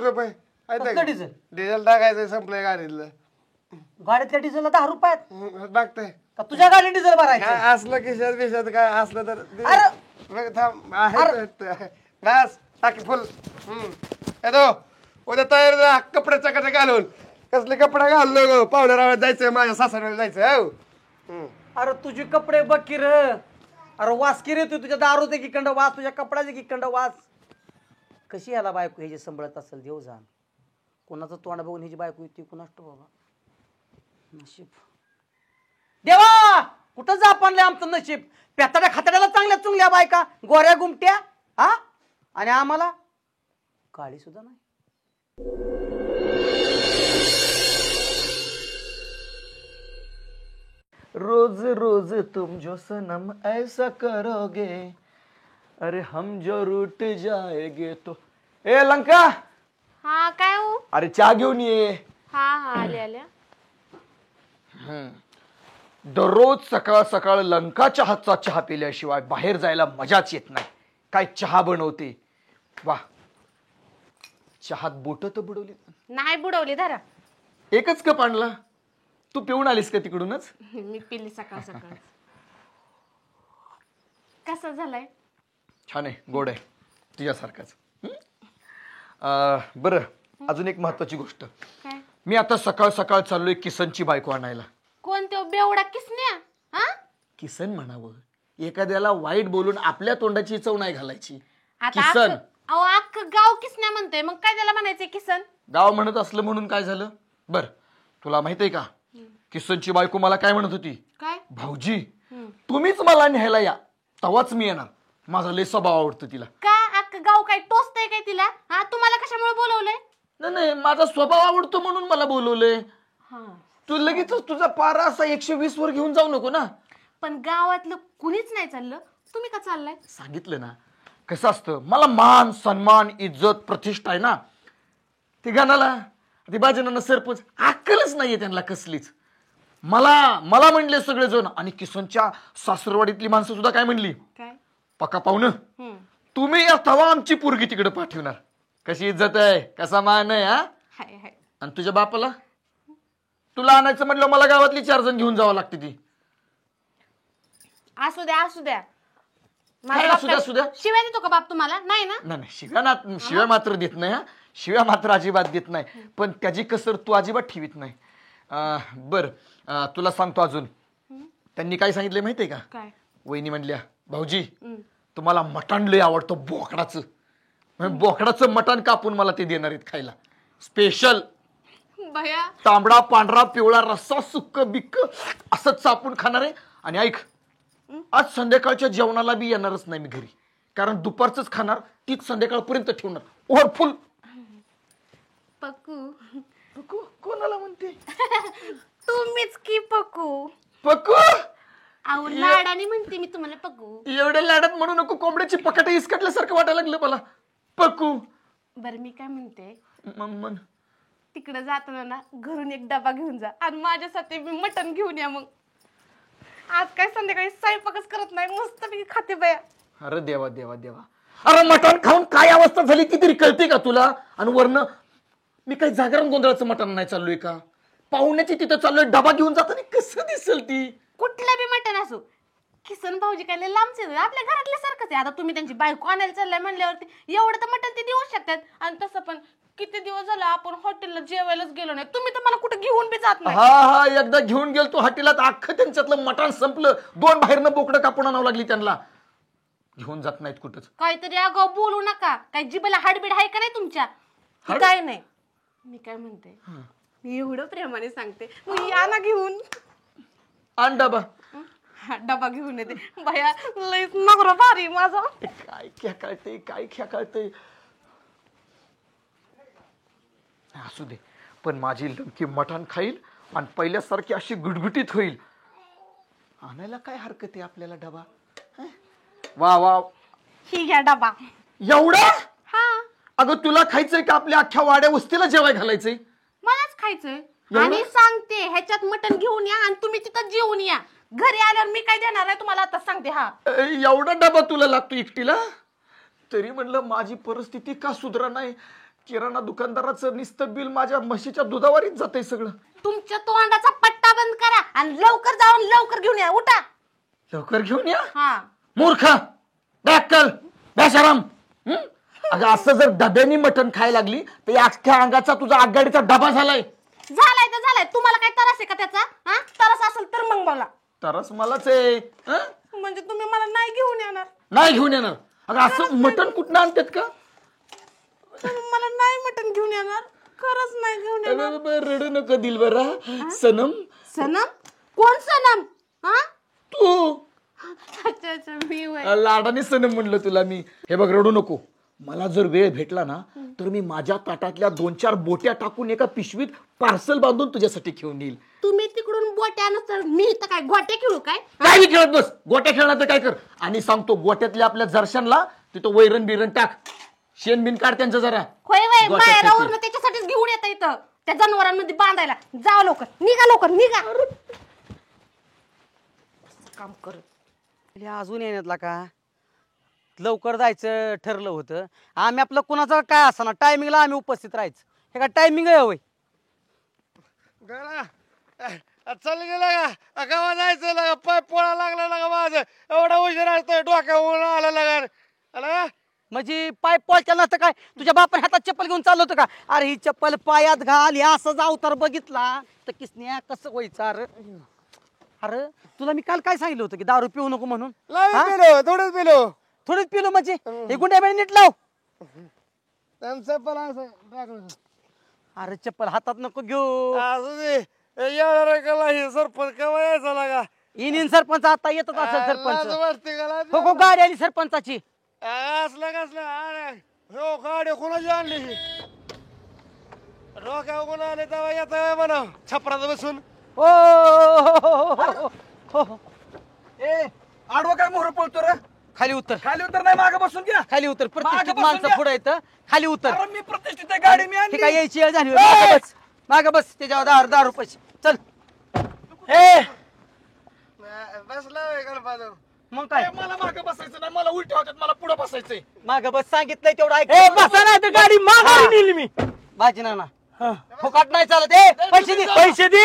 S5: फक्त
S2: का?
S5: डिझेल?
S2: डिझेल टाकायचं संपलंय गाडीतलं.
S5: गाडीतल्या डिझेलला 10 रुपयात
S2: बघताय
S5: का तुझ्या गाडी डिझेल भरायचं?
S2: काय असलं खिशात बिशात काय असलं तर दे.
S5: अरे!
S2: बघ, थांब आहे बस टाकी फुल येतो उद्या तयार जा कपडे चकाचे घालून कसले कपडे घाललो गो पाहुण्या रावळ्यात जायचं माझ्या सासऱ्याला जायचं हो
S5: अरे तुझे कपडे बघ की रे. अरे वास की रे तू, तुझ्या दारूचे किकंड वास, तुझ्या कपड्याचे किकंड वास. कशी याला बायको ह्याची संभळत असेल देव जाण. कोणाचं तोंड बघून ह्याची बायको येते कुणास ठाऊक बाबा. नशीब देवा कुठं जा आपणले आमचं नशीब. पेताड्या खाताड्याला चांगल्या चुंगल्या बायका, गोऱ्या गुमट्या, हा, आणि आम्हाला काळी सुद्धा नाही.
S8: रोज रोज तुम जो सनम ऐसा करोगे अरे हम जो रूठ जाएंगे तो ए लंका
S6: हा काय हो?
S8: अरे चहा घेऊन ये.
S6: हा आल्या आल्या.
S8: दररोज सकाळ सकाळ लंकाच्या हातचा चहा पिल्याशिवाय बाहेर जायला मजाच येत नाही. काय चहा बनवते वा. चहात बोट तर बुडवली
S6: नाही बुडवली धरा.
S8: एकच कप आणला. तू पिऊन आलीस का तिकडूनच?
S6: मी पिली सकाळ सकाळ. कसा झालाय?
S8: छान आहे, गोड आहे, तुझ्यासारखाच. बरं अजून एक महत्वाची गोष्ट.
S6: काय?
S8: मी आता सकाळ सकाळ चाललोय किसनची बायको आणायला.
S6: कोणत्या बेवडा किसन्या? हा
S8: किसन म्हणावं. एखाद्याला वाईट बोलून आपल्या तोंडाची चव नाही घालायची.
S6: आता
S8: किसन
S6: अहो अख्खं गाव किसन्या म्हणतोय, मग काय त्याला म्हणायचंय किसन?
S8: गाव म्हणत असलं म्हणून काय झालं? बर तुला माहित आहे का किसनची बायको मला काय म्हणत होती?
S6: काय?
S8: भाऊजी तुम्हीच मला न्यायला या तेव्हाच मी येणार. माझा लय स्वभाव आवडतो तिला.
S6: का अख्खं गाव काय टोचतंय काय तिला? हा तुम्हाला कशामुळे बोलवलंय?
S8: नाही नाही माझा स्वभाव आवडतो म्हणून मला बोलवलंय. तू लगेच तुझा पारा असा 120 वर घेऊन जाऊ नको ना.
S6: पण गावातलं कुणीच नाही चाललं, तुम्ही का चाललाय?
S8: सांगितलं ना कसं असतं. मला मान सन्मान इज्जत प्रतिष्ठा आहे ना. ती गाणाला ती बाजूना सरपंच अक्कलच नाहीये त्यांना कसलीच. मला म्हणले सगळेजण. आणि किसनच्या सासरवाडीतली माणसं सुद्धा काय म्हणली?
S6: काय?
S8: पक्का पाहुणं तुम्ही या तवा आमची पोरगी तिकडे पाठवणार. कशी इज्जत आहे, कसा मान आहे. हा
S6: हाय हाय.
S8: आणि तुझ्या बापाला तुला आणायचं म्हटलं मला गावातली 4 जण घेऊन जावं लागते. ती
S6: असू द्या असू द्या.
S8: काय
S6: माझा
S8: असू द्या,
S6: बाप
S8: असू द्या?
S6: शिव्या देतो का बाप तुम्हाला? नाही ना.
S8: नाही शिव्या मात्र देत नाही. हा शिव्या मात्र अजिबात देत नाही. पण त्याची कसर तू अजिबात ठेवीत नाही. बर तुला सांगतो अजून. त्यांनी काय सांगितलं माहितीये का?
S6: काय?
S8: वहिनी म्हणल्या भाऊजी तुम्हाला मटण लय आवडतं बोकडाचं. बोकडाचं मटण कापून मला ते देणार आहेत खायला. स्पेशल
S6: भया
S8: तांबडा पांढरा पिवळा रस्सा सुक्क बिक्क असं चापून खाणार आहे. आणि ऐक आज संध्याकाळच्या जेवणाला बी येणारच नाही मी घरी. कारण दुपारच खाणार तीच संध्याकाळपर्यंत ठेवणार ओव्हरफुल.
S6: पक्कू
S8: कोणाला म्हणते?
S6: तुम्हीच की पक्कू.
S8: पक्कू
S6: अहो लाडाने म्हणते मी तुम्हाला पक्कू.
S8: एवढ्या लाडात म्हणू नको. कोंबड्याची पकाटे इसकटल्यासारखं वाटायला लागलं मला. पक्कू
S6: बरं मी काय म्हणते,
S8: मन
S6: तिकडे जाताना ना घरून एक डबा घेऊन जा आणि माझ्यासाठी मी मटण घेऊन या. मग आज काय संध्याकाळी स्वयंपाकच करत नाही, मस्त पैकी खाते बया.
S8: अरे देवा देवा देवा. अरे मटण खाऊन काय अवस्था झाली ती तरी कळते का तुला? आणि वरनं मी काही जागरण गोंधळाचं मटण नाही चाललोय का? पाहुण्याची तिथं चाललोय. डबा घेऊन जाताना कसं दिसेल ती?
S6: कुठलं बी मटण असो. किसन भाऊजी काय लय लांबचे आपल्या घरातल्या सारखंच आहे. आता तुम्ही त्यांची बायको आणायला चाललाय म्हणल्यावरती एवढं तर मटण ते देऊ शकतात. आणि तसं पण किती दिवस झाला आपण हॉटेलला जेवायलाच गेलो नाही. तुम्ही तर मला कुठे घेऊन बी जात नाही.
S8: हा एकदा घेऊन गेलतो हॉटेलात. अख्खं त्यांच्यातलं मटण संपलं. 2 बाहेरनं बोकडं कापून आणावं लागली त्यांना. घेऊन जात नाहीत कुठंच.
S6: काहीतरी अगं बोलू नका. काय जिबला हाडबीड आहे का नाही तुमच्या? काय नाही. मी काय म्हणते, मी एवढं प्रेमाने सांगते मग या ना घेऊन.
S8: आण डबा.
S6: डबा घेऊन येते. भया लयच नगरा भारी माझा.
S8: काय खेकाळते काय खेकाळते. असू दे पण माझी लंकी मटण खाईल आणि पहिल्यासारखी अशी गुटगुटीत होईल. आणायला काय हरकत आहे आपल्याला डबा. वा वा
S6: ही घ्या डबा.
S8: एवढा?
S6: हा
S8: अगं तुला खायचंय का आपल्या अख्ख्या वाड्या वस्तीला जेवाय घालायचंय?
S6: मलाच खायचंय. आणि सांगते ह्याच्यात मटण घेऊन या आणि तुम्ही तिथं जेवून या. घरी आल्यावर मी काय देणार आहे तुम्हाला आता सांगते. हा
S8: एवढा डबा तुला लागतो एकटीला? तरी म्हणलं माझी परिस्थिती का सुधरा नाही. किराणा दुकानदाराचं नुसतं बिल माझ्या म्हशीच्या दुधावरच जाते सगळं.
S9: तुमच्या तोंडाचा पट्टा बंद करा आणि लवकर जाऊन लवकर घेऊन या. उठा.
S8: लवकर घेऊन या.
S9: हा.
S8: मूर्ख, बेअक्कल, बेशरम. अगं असं जर डब्यानी मटण खायला लागली तर या अख्ख्या अंगाचा तुझा आगगाडीचा डबा झालाय.
S9: झालाय तर झालाय. तुम्हाला काय त्रास आहे का त्याचा? हा, त्रास असेल तर मग बोला.
S8: तरच मलाच आहे. हं?
S9: म्हणजे तुम्ही मला नाही घेऊन येणार?
S8: नाही घेऊन येणार. अगं असं मटण कुठनं आणतात का?
S9: तुम्ही मला नाही मटण घेऊन येणार? खरंच नाही घेऊन येणार?
S8: रडू नको दिलबरा. सनम.
S9: सनम? कोण सनम? हा,
S8: तू
S9: अच्छा अच्छा, मी वय.
S8: लाडाने सनम म्हणलं तुला मी. हे बघ, रडू नको. मला जर वेळ भेटला ना तर मी माझ्या ताटातल्या 2-4 बोट्या टाकून एका पिशवीत पार्सल बांधून तुझ्यासाठी घेऊन येईल.
S9: तुम्ही तिकडून गोट्या नसतर मी इथं काय गोट्या खेळू काय?
S8: काय खेळत बस. गोट्या खेळणार तर काय कर. आणि सांगतो, गोट्यातल्या आपल्या जर्शनला तिथं वैरण बिरण टाक. शेण बिन काढ त्यांचं जरा.
S9: होय वय,
S8: गोट्या
S9: माहेरावरनं
S8: खेळते.
S9: त्याच्यासाठीच घेऊन येतं इथं त्या जनावरांमध्ये बांधायला. जाओ लवकर, निघा लवकर, निघा.
S5: काम करत अजून येण्यातला का लवकर जायचं ठरलं होतं. आम्ही आपलं कुणाचं काय असणार टायमिंगला आम्ही उपस्थित राहायचं. हे काय टायमिंग आहे होय?
S2: चल गेला का गावा जायचं लागा पाय पोळा लागला लागा माझं एवढा उशीर असतोय डोक्यावर आला लागा.
S5: म्हणजे पाय पोळच्या नसतं काय तुझ्या बापाने हातात चप्पल घेऊन चाललं होतं का? अरे ही चप्पल पायात घाल हे असं अवतार बघितला तर किसन्या कसं व्हायचं? अरे तुला मी काल काय सांगितलं होतं की दारू पिऊ नको म्हणून? हा?
S2: पिलो थोडंच पिलो.
S5: थोडीच पिलो म्हणजे हे गुंड्या बेळ नीट लाव. अरे चप्पल हातात नको घेऊ.
S2: असू दे येणार कला हे सरपंच केव्हा यायचा लागा.
S5: इन सरपंच आता येतच असेल
S2: लाज
S5: सरपंच.
S2: वाटते का लाज?
S5: हो गाडी आली सरपंचाची.
S2: असलं कसलं अरे हो गाडी कोणाची आणली ही? डोक्यावर कोण आले तेव्हा येता म्हणा छपरात बसून.
S5: हो
S3: ए आडवा काय मोहर पळतो रे?
S5: खाली उतर.
S3: खाली उतर नाही, मागे बसून घ्या.
S5: खाली उतर. प्रतिष्ठित
S3: मागं बसून
S5: माणसं
S3: घ्या.
S5: पुढे येतं. खाली उतर.
S3: अरे मी प्रतिष्ठित आहे, गाडी मी
S5: हे
S3: आणली.
S5: काय यायची वेळ झाली. मागं बस, मागं बस. त्याच्यावर 10 रुपये चल.
S3: ए
S2: बसला गणपती.
S5: मग काय
S3: मला मागे बसायचं नाही, मला उलट्या होत्यात, मला पुढे बसायचंय.
S5: मागं बस सांगितलंय तेवढं ऐक.
S7: ए बसा नाही तर गाडी माघारी नेली मी.
S5: भाजी ना फुकाट नाही चालत. ए पैसे दे,
S7: पैसे दे.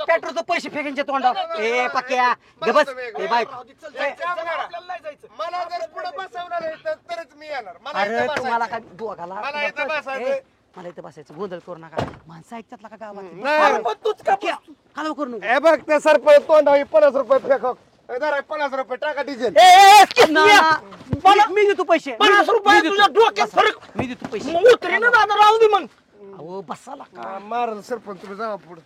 S5: पेट्रोलचं पैसे फेकायचे तोंडावर. ए पक्या ग बस. ए बाय
S3: आपल्याला नाही जायचं.
S2: मला जर पुढे बसवणार तरच मी येणार. मला
S5: अरे
S2: इथं
S5: तुम्हाला
S2: बसायचं.
S5: काय दोघाला
S2: मला इथं बसायचं.
S5: ए, मला इथं बसायचं. गोंधळ करू नका. माणसं ऐकतात का गावात?
S2: नाही.
S3: मग तूच का
S5: हलव करू नको.
S2: हे बघ ते सरपंच तोंडावी 50 रुपये फेकक. 50 रुपये टाका डिझेल.
S5: ना, मी देतो पैसे.
S7: 50 रुपये
S5: मी
S7: तुझ्या
S5: देतो.
S7: डोक्यात फरक.
S5: मी देतो पैसे.
S7: उतरी ना दादा, राहू दे मग.
S5: अहो बसाला का?
S2: मारल सरपंच तुम्ही जावा पुढे.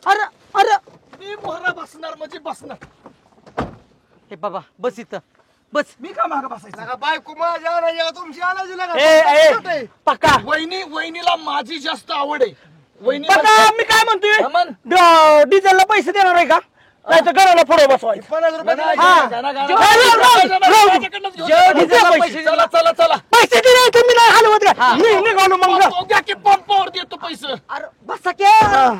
S5: अरे अरे
S3: मी मोहरा बसणार म्हणजे बसणार.
S5: हे बाबा बस इथं बस.
S3: मी का मागे बसायचं?
S2: नका बायको माझ्या आणायची तुमची आणायची
S7: ए पक्का
S3: वहिनीला माझी जास्त आवड आहे.
S7: पक्का मी काय म्हणतोय डिझेलला पैसे देणार आहे का? नाही तर घराला पुढे बसवायचं.
S2: 50 रुपये
S3: चला चला चला
S7: पैसे दे नाही तर मी नाही हलवत का? निघालो मग.
S3: घ्या की पंपावर देतो पैसे.
S5: अरे बसा क्या.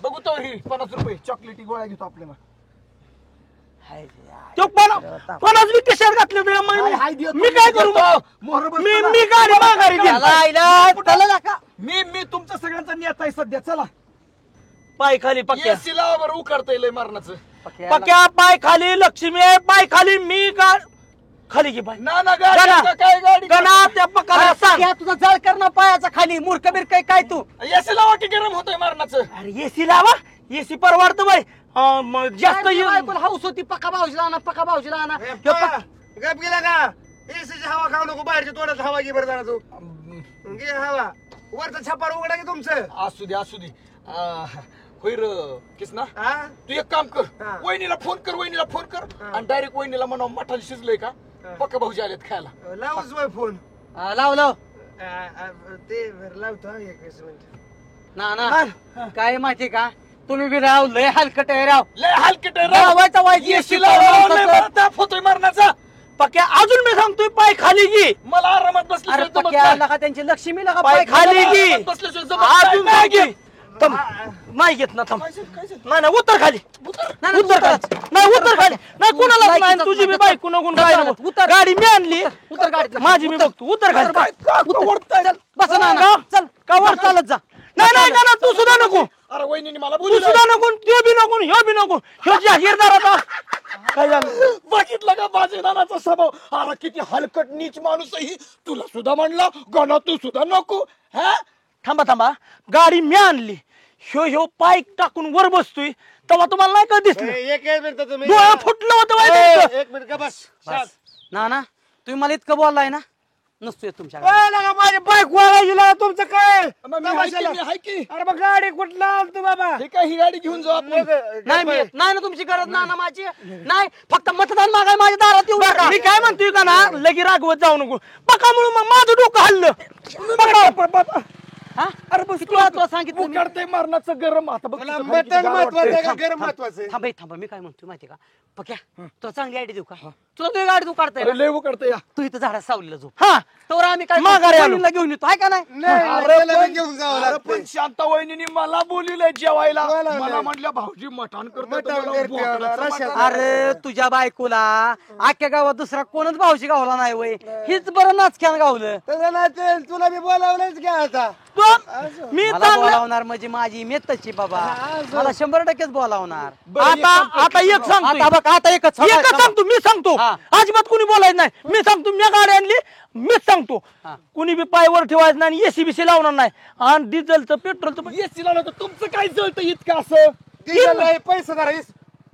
S3: बघू तो ही 50 रुपये चॉकलेटी गोळ्या घेतो आपल्याला.
S7: तो कोणाच मी कशात घातलं तुला? मी काय करू मग?
S3: मोहर बस.
S7: मी गाडी माघारी देईन.
S3: मी तुमच्या सगळ्यांचा नेता आहे सध्या. चला
S7: पाय खाली पक्क्या.
S3: एसी लावा बरं, उकडता येईल मरणाचं.
S7: पक्क्या पाय खाली. लक्ष्मी आहे पाय खाली. मी खाली घे पाय.
S3: ना गाडी काय गाडी
S7: गणा त्या पक्काला सांग.
S5: तुझा जळ कर ना पायाचा खाली. मूर्ख बिरक काय तू?
S3: एसी लावा की गरम होतोय मरणाचं.
S7: अरे एसी लावा. एसी परवडतं बाई. जास्त
S5: हाऊस होती. पक्का भाऊजीला आणा, पक्का भाऊजीला आणा.
S2: गप गेला का? एसीची हवा खाऊ नको, बाहेरच्या तोंडात हवा घे बरं जरा तू. घे हवा. वरचं छपार उघडा की तुमचं.
S3: असू दे होय र किसना.
S2: हा?
S3: तू एक काम कर,
S2: हा.
S3: वहिनीला फोन कर आणि डायरेक्ट वहिनीला म्हणा मटण शिजलंय का, पक्का भाऊजी आलेत खायला.
S2: लावच वय फोन.
S5: लाव लाव
S2: ते लावतो एक मिनिट.
S5: ना काय माहिती का? तुम्ही बी राव लय हलकट आहे राव.
S3: लय हलकट
S5: लावायचा वाईट
S3: एसी लावा. ताप होतोय मरणाचा.
S7: पक्क्या अजून मी सांगतोय पाय खाली घे.
S3: मला आरामात
S5: अरे
S3: बसलं
S5: पक्या लगा त्यांची लक्ष्मी लगा
S7: पाय खाली घे.
S3: बसल्याशिवाय
S7: अजून
S3: जमत
S7: घे. थांब नाही घेत ना थांब नाही नाही उतर खाली उतर खाली नाही उतर खाली नाही कुणाला नाही तुझी मी बायको नको काय नको उतर गाडी मी आणली उतर गाडी माझी मी बघतो उतर खाली बस ना चल का वर चालत जा नाही नाही ना तू सुद्धा नको
S8: अरे वहिनी मला
S7: तू सुद्धा नको तो बी नको ह्यो बी नको ह्यो जागीरदार आता काय झालं
S8: बघितलं का बाजीदाराचा स्वभाव. अरे किती हलकट नीच माणूसही तुला सुद्धा म्हणला गणा तू सुद्धा नको. हा
S7: थांबा थांबा गाडी मी आणली ह्यो पाय टाकून वर बसतोय तेव्हा तुम्हाला नाही का दिसलं
S2: एक मिनिट तुम्ही
S7: डोळं फुटलं होतं माहिती आहे
S2: एक मिनिट का बस
S5: ना ना तुम्ही मला इतकं बोललाय ना नसतोय तुमच्या
S2: माझी बाईक वागायची तुमचं काय
S8: हाय की
S2: अरे मग गाडी कुठला आणतो बाबा
S8: हे काय ही गाडी घेऊन जाऊ आपण.
S5: नाही मी येत. नाही ना तुमची गरज ना माझी नाही फक्त मतदान मागाय माझ्या दारात येऊ नका
S7: मी काय म्हणतोय का ना लगी रागवत जाऊ नको बकामुळे मग माझं डोकं हल्लं
S5: हा? अरे बस तुला सांगितलं मी.
S8: करते मरणाचं गरम आता बघ
S2: मला मटण महत्वाचं आहे का गरम महत्वाचं आहे?
S5: थांबा मी काय म्हणतोय माहिती का पक्या तुला चांगली आयडी देऊ का तुला तुझी गाडी तू काढताय
S8: अरे लय करते या
S5: तू इथं झाडा सावलीला झोप
S7: हा
S5: तर आम्ही काय
S7: माघारी आलो.
S5: बहिणीला घेऊन येतो आहे का नाही
S2: नाही, त्याला बी घेऊन जावं
S8: अरे
S2: लागतंय.
S8: पण शांता वहिनी मला बोलिलंय जेवायला
S2: बोलावलंय.
S8: मला म्हटलं भाऊजी मटण
S2: मटण
S8: करतो
S2: करते, रश्याचं.
S5: अरे तुझ्या बायकोला अख्ख्या गावात दुसरा कोणच भाऊशी गावला नाही वय हीच बरं नाचक्यान गावलं
S2: तसं नाही ते, तुला मी बोलावलंच घ्या आता
S7: मी
S5: मला बोलावणार म्हणजे माझी मेतची बाबा मला 100% बोलावणार
S7: आता एक सांगतो
S5: आता बघ आता एकच
S7: सांगतो मी सांगतो
S5: हा.
S7: अजिबात कुणी बोलायचं नाही मी सांगतो मी गाडी आणली मीच सांगतो
S5: हा.
S7: कुणी बी पायवर ठेवायचं नाही आणि एसी बीसी लावणार नाही आणि डिझेलचं पेट्रोलचं
S8: एसी लावलं तर तुमचं काय जळतं इतकं असं.
S2: पैसे जरा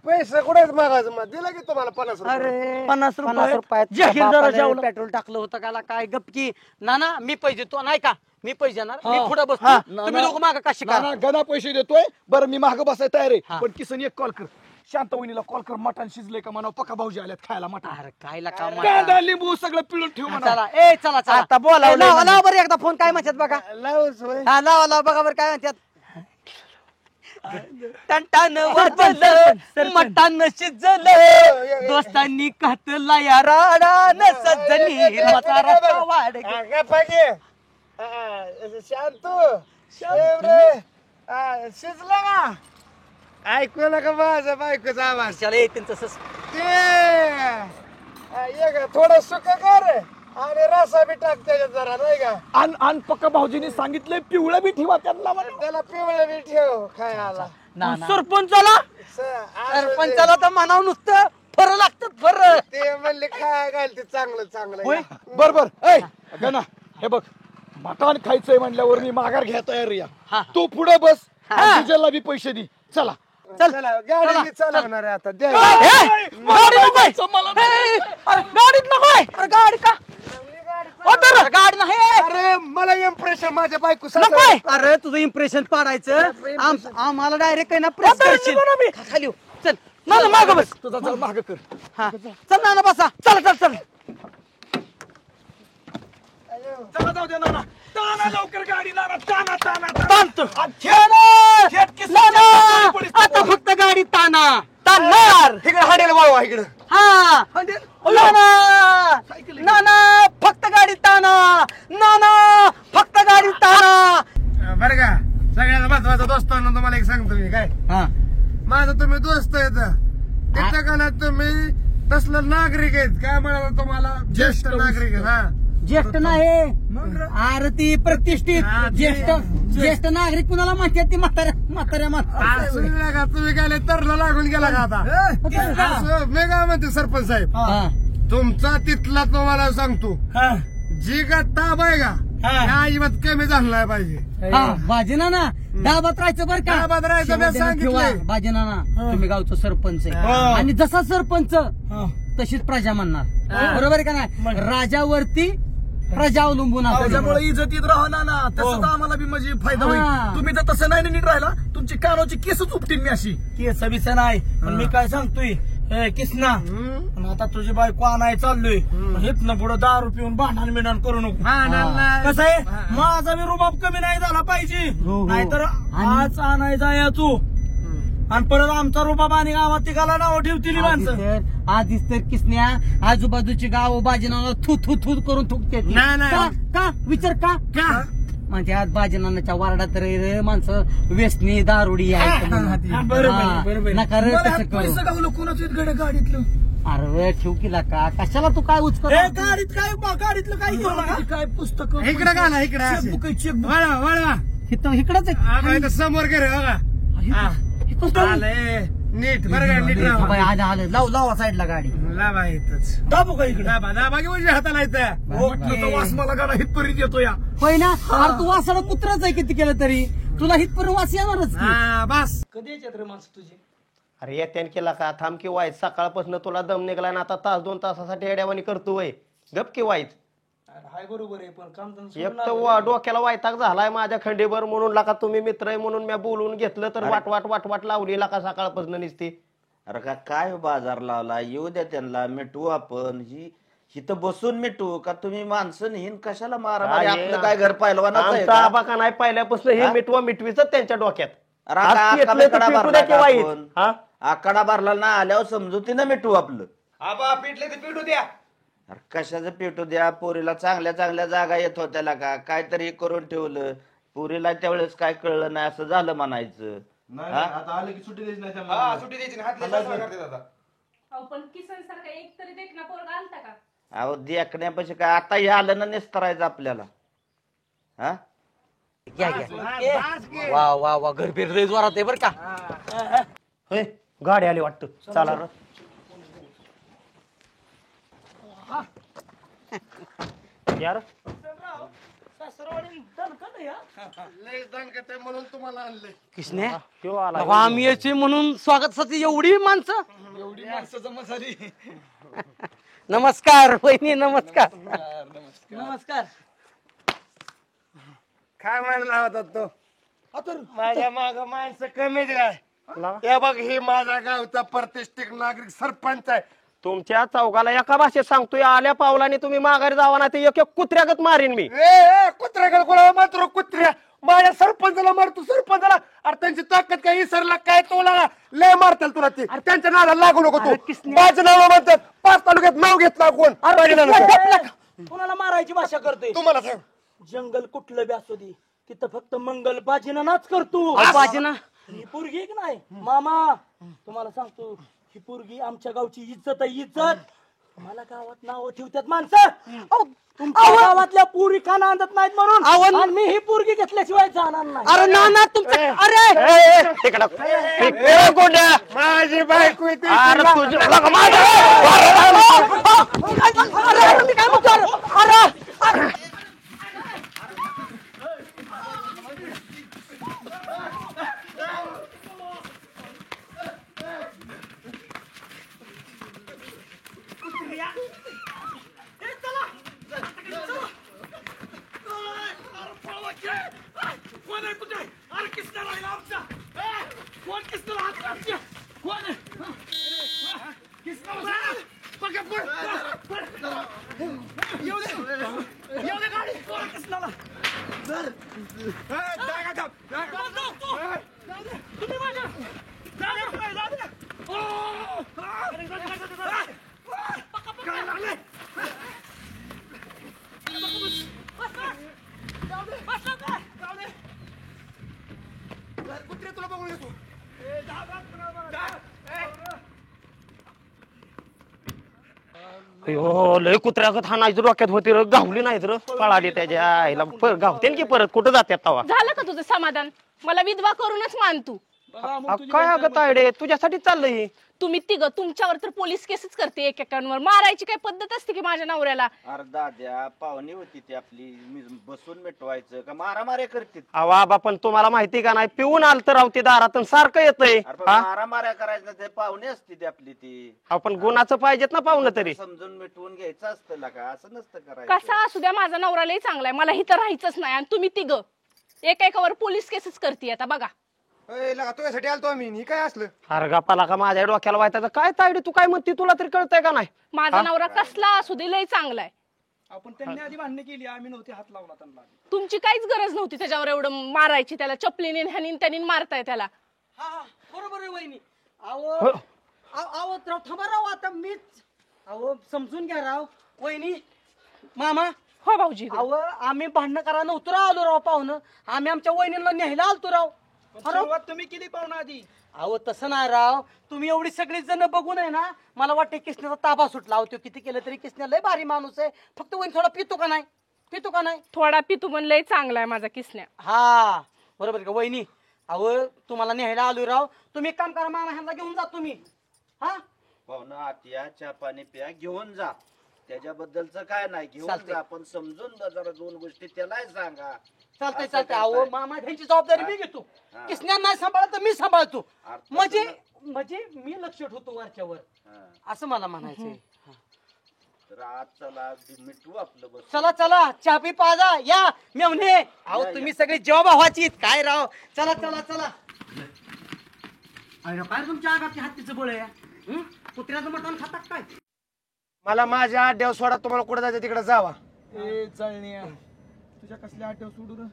S2: पैसे कुठेच मागायचं मग दिलं की तुम्हाला 50 रुपये.
S5: अरे
S7: 50
S5: रुपयात
S7: जाहीरदाराच्या आवलं.
S5: पेट्रोल टाकलं होतं का काय गपकी ना मी पैसे तो नाही का मी पैसे देणार मी पुढे
S7: हा.
S5: बसतो तुम्ही लोक माग का शिका
S8: ना गणा पैसे देतोय बरं मी मागं बसाय तयार
S5: हा.
S8: आहे पण किसन एक कॉल कर शांत वहिनीला कॉल कर मटण शिजले का म्हणा पक्का भाऊजी आल्यात खायला मटण
S5: अरे काय का
S8: कांदा लिंबू सगळं पिळून ठेव म्हणा.
S5: चला चला
S7: आता बोलावलंय
S5: लावा
S7: म्हणजे.
S5: लावा बरं एकदा फोन काय म्हणतात बघा
S2: लावूच होय.
S5: हा लावा बघा बरं काय म्हणतात टंटान वाजलं मटण शिजलं दोस्तांनी घातला या राडान सज्जनी माझा रस्ता वाढ
S2: हा, काय पाहिजे शांतू रे शिजलं का ऐकू नका माझा बायकोचा आवाज
S5: चला येतील तसंच
S2: ते थोडं सुक कर आणि रसा बी टाक त्याच्यात जरा नाही का
S8: आणि पक्का भाऊजीने सांगितलंय पिवळं बी ठेवा त्यांना म्हणा.
S2: त्याला पिवळं बी ठेव खायला
S7: सरपंचाला
S5: सरपंचाला तर म्हणावं नुसतं फरं लागतात फरं
S2: ते म्हणले खाय घाल ते चांगलं चांगलं
S8: बर ऐ गणा हे बघ मटण खायचंय म्हणल्यावर मी माघार घ्या तयार या तू पुढे बस डिझेलला बी पैसे दे चला
S2: चला गाडी मी चालवणार आहे आता द्या.
S7: गाडी नकोय गाडीत नकोय गाडी का गाडी नाही
S2: अरे मला इम्प्रेशन माझ्या बायको
S7: नकोय
S5: अरे तुझं इम्प्रेशन पाडायचं आम्हाला डायरेक्ट काही ना प्रेस करशील खाली हो. चल
S7: ना माग बस
S8: तुझा चल माग कर
S5: हा चल ना बसा
S7: चल
S8: चला जाऊ दे नाना ताना लवकर गाडी नाना ताना
S7: ताणतो
S5: आता फक्त गाडी ताना
S7: ताणणार
S2: इकडे हाडेल बाबा इकडे
S5: हा ना फक्त गाडी ताना ना फक्त गाडी ताना
S2: बरं का सगळ्यात महत्वाचा दोस्तांना तुम्हाला एक सांगतो मी काय माझा तुम्ही दोस्त आहेत तिथं का ना तुम्ही तसलं नागरिक आहेत काय म्हणाला तुम्हाला ज्येष्ठ नागरिक आहेत हा
S5: ज्येष्ठ नाही अरे ती प्रतिष्ठित ज्येष्ठ नागरिक कुणाला म्हणतात ती म्हाताऱ्या
S2: असं नाही का तुम्ही काय तरला लागून गेला का आता असं मी काय म्हणते सरपंच साहेब तुमचा तिथला तुम्हाला सांगतो जी का ताब आहे का त्या अजिबात कमी झाला नाही पाहिजे
S5: बाजीना ना दाबात राहायचं बरं का
S2: दाबात राहायचं, मी सांगितलंय.
S5: बाजीना ना तुम्ही गावचं सरपंच आहे आणि जसा सरपंच तशीच प्रजा म्हणणार बरोबर आहे का नाही राजावरती प्रजा अवलंबून असते.
S8: त्याच्यामुळे इज्जतीत राहा ना तसं तर आम्हाला बी म्हणजे फायदा
S5: हा.
S8: होईल तुम्ही जर तसं नाही नीट राहिला तुमची कानाची केसच उपटीन मी अशी
S7: केस बिस नाही पण मी काय सांगतोय किसना आता तुझी बायको आणाय चाललोय इथनं पुढे दारू पिऊन भांडण बिंडण करू नको कसं आहे माझा बी रुबाब कमी नाही झाला पाहिजे नाहीतर आज आणायचा या तू आणि परत आमचा रुबाब आणि गावात तिघाला नाव ठेवतील माणसं
S5: आधीच तर किसन्या आजूबाजूची गाव बाजीनाला थू थू थू करून थुकते
S2: नाही.
S5: का विचार का माझ्या आज बाजीनानाच्या वार्डात रे माणसं व्यसनी दारुडी आहेत म्हणून.
S7: बरोबर
S5: हा,
S7: बरोबर
S5: नका रे
S7: मला
S5: तसं
S7: ह्यात
S5: करू.
S7: पैसे गावलं कोणाचं गड गाडीतलं
S5: अरे ठेव केला का कशाला तू काय उचकत
S7: ए, गाडीत काय गाडीतलं काय घेऊ नका. काय पुस्तक
S2: इकडे का ना इकडे असे.
S7: चेकबुक चेकबुक
S2: वळवा वळवा
S5: इकडंच आहे.
S2: हा, इथं समोर करे बघा आलंय. नीट बरं का नीट
S5: हा,
S2: राहा
S5: बाई, आलं आलं लावा साईडला गाडी
S2: लावा इथंच
S7: दाबू का इकडे
S2: दाबा दाबा की उजव्या हाताला इथं
S7: वास मला गाडा हितपर्यंत येतो या
S5: होय ना अरे तू वासाला कुत्राच आहे किती केलं तरी तुला हितपर्यंत वास येणारच की.
S2: हा बस
S7: कधी याच्यात रे माणसं तुझी
S5: अरे येत्यान केला का थांब की वाईट सकाळपासून तुला दम निघला ना आता तास 2 तासासाठी येड्यावानी करतो वय गप की वाईट
S7: हाय बरोबर आहे पण काम
S5: एक तर डोक्याला वायताक झालाय माझ्या खंडीभर म्हणून लाका तुम्ही मित्र आहे म्हणून मी बोलून घेतलं तर वाट लावली लाका सकाळपासून निसती.
S10: अरे काय बाजार लावला येऊ द्या त्यांना मिटवू आपण ही इथं बसून मिटवू का तुम्ही माणसं नेहन कशाला मारा
S5: काय
S10: आपलं काय घर पाहिलवानाचं आहे
S5: आमचा
S10: का?
S5: आबा का नाही पहिल्यापासून हे मिटवा मिटवीच त्यांच्या डोक्यात.
S10: अरे
S5: आज
S10: आता
S5: पेटलं तर
S10: आकडा
S5: पेटू द्या की
S10: भरला
S5: वाईट.
S10: का आपण?
S5: हा?
S10: आकडा भरला ना आल्यावर समजुतीनं मिटवू आपलं.
S4: आबा पिटले ते पिटू द्या.
S10: अरे कशाचं पेटू द्या पोरीला चांगल्या चांगल्या जागा येत होत्या का काहीतरी करून ठेवलं पोरीला त्यावेळेस काय कळलं नाही असं झालं म्हणायचं.
S4: सुट्टी द्यायची नाही हात करतात आता.
S6: अहो, पण किसन सारखा एक तरी देखना पोरगा आलता का?
S10: अहो देखण्यापाशी काय आता हे आलं ना निस्तरायचं आपल्याला. हा
S5: वा वा वा घर फिरले जोरात आहे बरं का. होय गाडी आली वाटतं चला रे. यार
S2: म्हणून तुम्हाला आणले
S5: कृष्णे आम्ही याचे म्हणून स्वागतासाठी एवढी माणसं.
S2: एवढी माणसं जमा झाली.
S5: नमस्कार वहिनी नमस्कार नमस्कार.
S2: काय म्हणला होता तो माझ्या माग माणसं कमीच काय हे बघ हे माझ्या गावचा प्रतिष्ठित नागरिक सरपंच आहे.
S5: तुमच्या चौघाला एका भाषेत सांगतोय आल्या पावलाने तुम्ही माघारी जावा ना ते एक एक कुत्र्यागत मारीन मी.
S2: कुत्र्याकडे कोणाला मात्र कुत्र्या माझ्या सरपंचाला मारतो सरपंचाला. अरे त्यांची ताकद काय इसरला काय तोला लय मारतील तुला ते त्यांच्या नादाला लागू नको तू. माझं नाव म्हणतात 5 तालुक्यात नाव घेतला कोण
S7: कोणाला मारायची भाषा करतोय
S2: तुम्हाला सांग.
S7: जंगल कुठलं बी असू दे तिथं फक्त मंगल बाजीना नाच करतो.
S5: बाजीना
S7: ही पोरगी एक नाही मामा तुम्हाला सांगतो ही पोरगी आमच्या गावची इज्जत आहे इज्जत. मला गावात नाव ठेवतात माणसं. तुमच्या गावातल्या पोरी का नांदत नाहीत म्हणून आणि मी ही पोरगी घेतल्याशिवाय जाणार नाही.
S5: अरे ना ना तुमचं अरे
S2: माझी बायको येते.
S5: अरे तुझी मी काय म्हणतो अरे लय कुत्र्यागत हाणायचं डोक्यात होती र गावली नाहीत र पळाली त्याच्या आईला गावते की परत कुठं जात्यात तवा.
S6: झालं का तुझं समाधान? मला विधवा करूनच मान तू.
S5: काय अगं तायडे तुझ्यासाठी चाललंय.
S6: तुम्ही तिघं तुमच्यावर तर पोलीस केसच करते एकेकांवर. मारायची काय पद्धत असते की माझ्या नवऱ्याला?
S10: अरे दाद्या पाहुणी होती ती आपली बसून मिटवायचं का मारामाऱ्या करते.
S5: बाबा पण तुम्हाला माहिती का नाही पिऊन आलं तर रावते दारातून सारखं येतंय.
S10: मारामाऱ्या करायचं ते पाहुणे असते ती आपली ती.
S5: आपण गुणाचं पाहिजेत ना पाहुणं तरी.
S10: समजून मिटवून घ्यायचं असतं का असं नसतं करायचं.
S6: कसा असू द्या माझा नवरा लय चांगलाय. मला इथं राहायचंच नाही. आणि तुम्ही तिघं एकेकावर पोलीस केसच करते आता बघा.
S2: तुझ्यासाठी आलतो आम्ही ही काय असलं.
S5: अरे गप्पाला का माझ्या डोक्याला व्हायचं काय तायडे तू काय म्हणते तुला तरी कळतंय का नाही.
S6: माझा नवरा कसला असू दे लय चांगलाय.
S7: आपण त्यांनी आधी भांडणी केली आम्ही नव्हते हात लावला त्यांना.
S6: तुमची काहीच गरज नव्हती त्याच्यावर एवढं मारायची. त्याला चपलीने ह्यानी त्यांनी मारताय त्याला.
S5: हा बरोबर आहे वहिनी. अहो थांबा राव आता मीच अहो समजून घ्या राव वहिनी मामा
S6: हो भाऊजी इकडे.
S5: अहो आम्ही भांडणं करा नव्हतो राव आलो राव पाहुणं. आम्ही आमच्या वहिनीला न्यायला आलतो राव.
S4: सुरुवात तुम्ही केली पाहुणा आधी.
S5: अहो तसं नाही राव, तुम्ही एवढी सगळी जण बघून आहे ना, मला वाटतं किसण्याचा ताबा सुटला. होतो किती केलं तरी किसण्या लय भारी माणूस आहे. फक्त वहिनी थोडा पितो का नाही, पितो का नाही.
S6: थोडा पितू पण लय चांगला आहे माझा किसण्या.
S5: हा बरोबर का वहिनी. अहो तुम्हाला न्यायला आलो राव. तुम्ही एक काम करा, मामा ह्यांना घेऊन जा तुम्ही. हा
S10: पाहुणं आत्या चहा पाणी प्या, घेऊन जा. त्याच्याबद्दलचं काय नाही, घेऊन
S5: चालतंय.
S10: जा. पण समजून जा जरा 2 गोष्टी त्यालाही सांगा.
S5: चालतंय
S10: असं
S5: चालतंय.
S10: करताय.
S5: अहो मामा ह्यांची जबाबदारी मी घेतो. किसण्या नाही सांभाळत तर मी सांभाळतो.
S10: अर्थात
S5: म्हणजे म्हणजे मी लक्ष ठेवतो वरच्यावर,
S10: हा.
S5: असं मला म्हणायचंय.
S10: तर आज चला अगदी मिटवू आपलं बस.
S5: चला चला चहा पी पाजा या मेवणे. अहो तुम्ही सगळे जेव्हा भावाची काय राव. चला चला चला. अरे काय तुमच्या आगात हत्तीचं बळ आहे. कुत्र्याचं मटण खातात काय.
S2: मला माझ्या अड्ड्यावर सोडा, तुम्हाला कुठे जायचं तिकडे जावा. ए चळण्या, तुझ्या कसल्या अड्ड्यावर सोडू रे.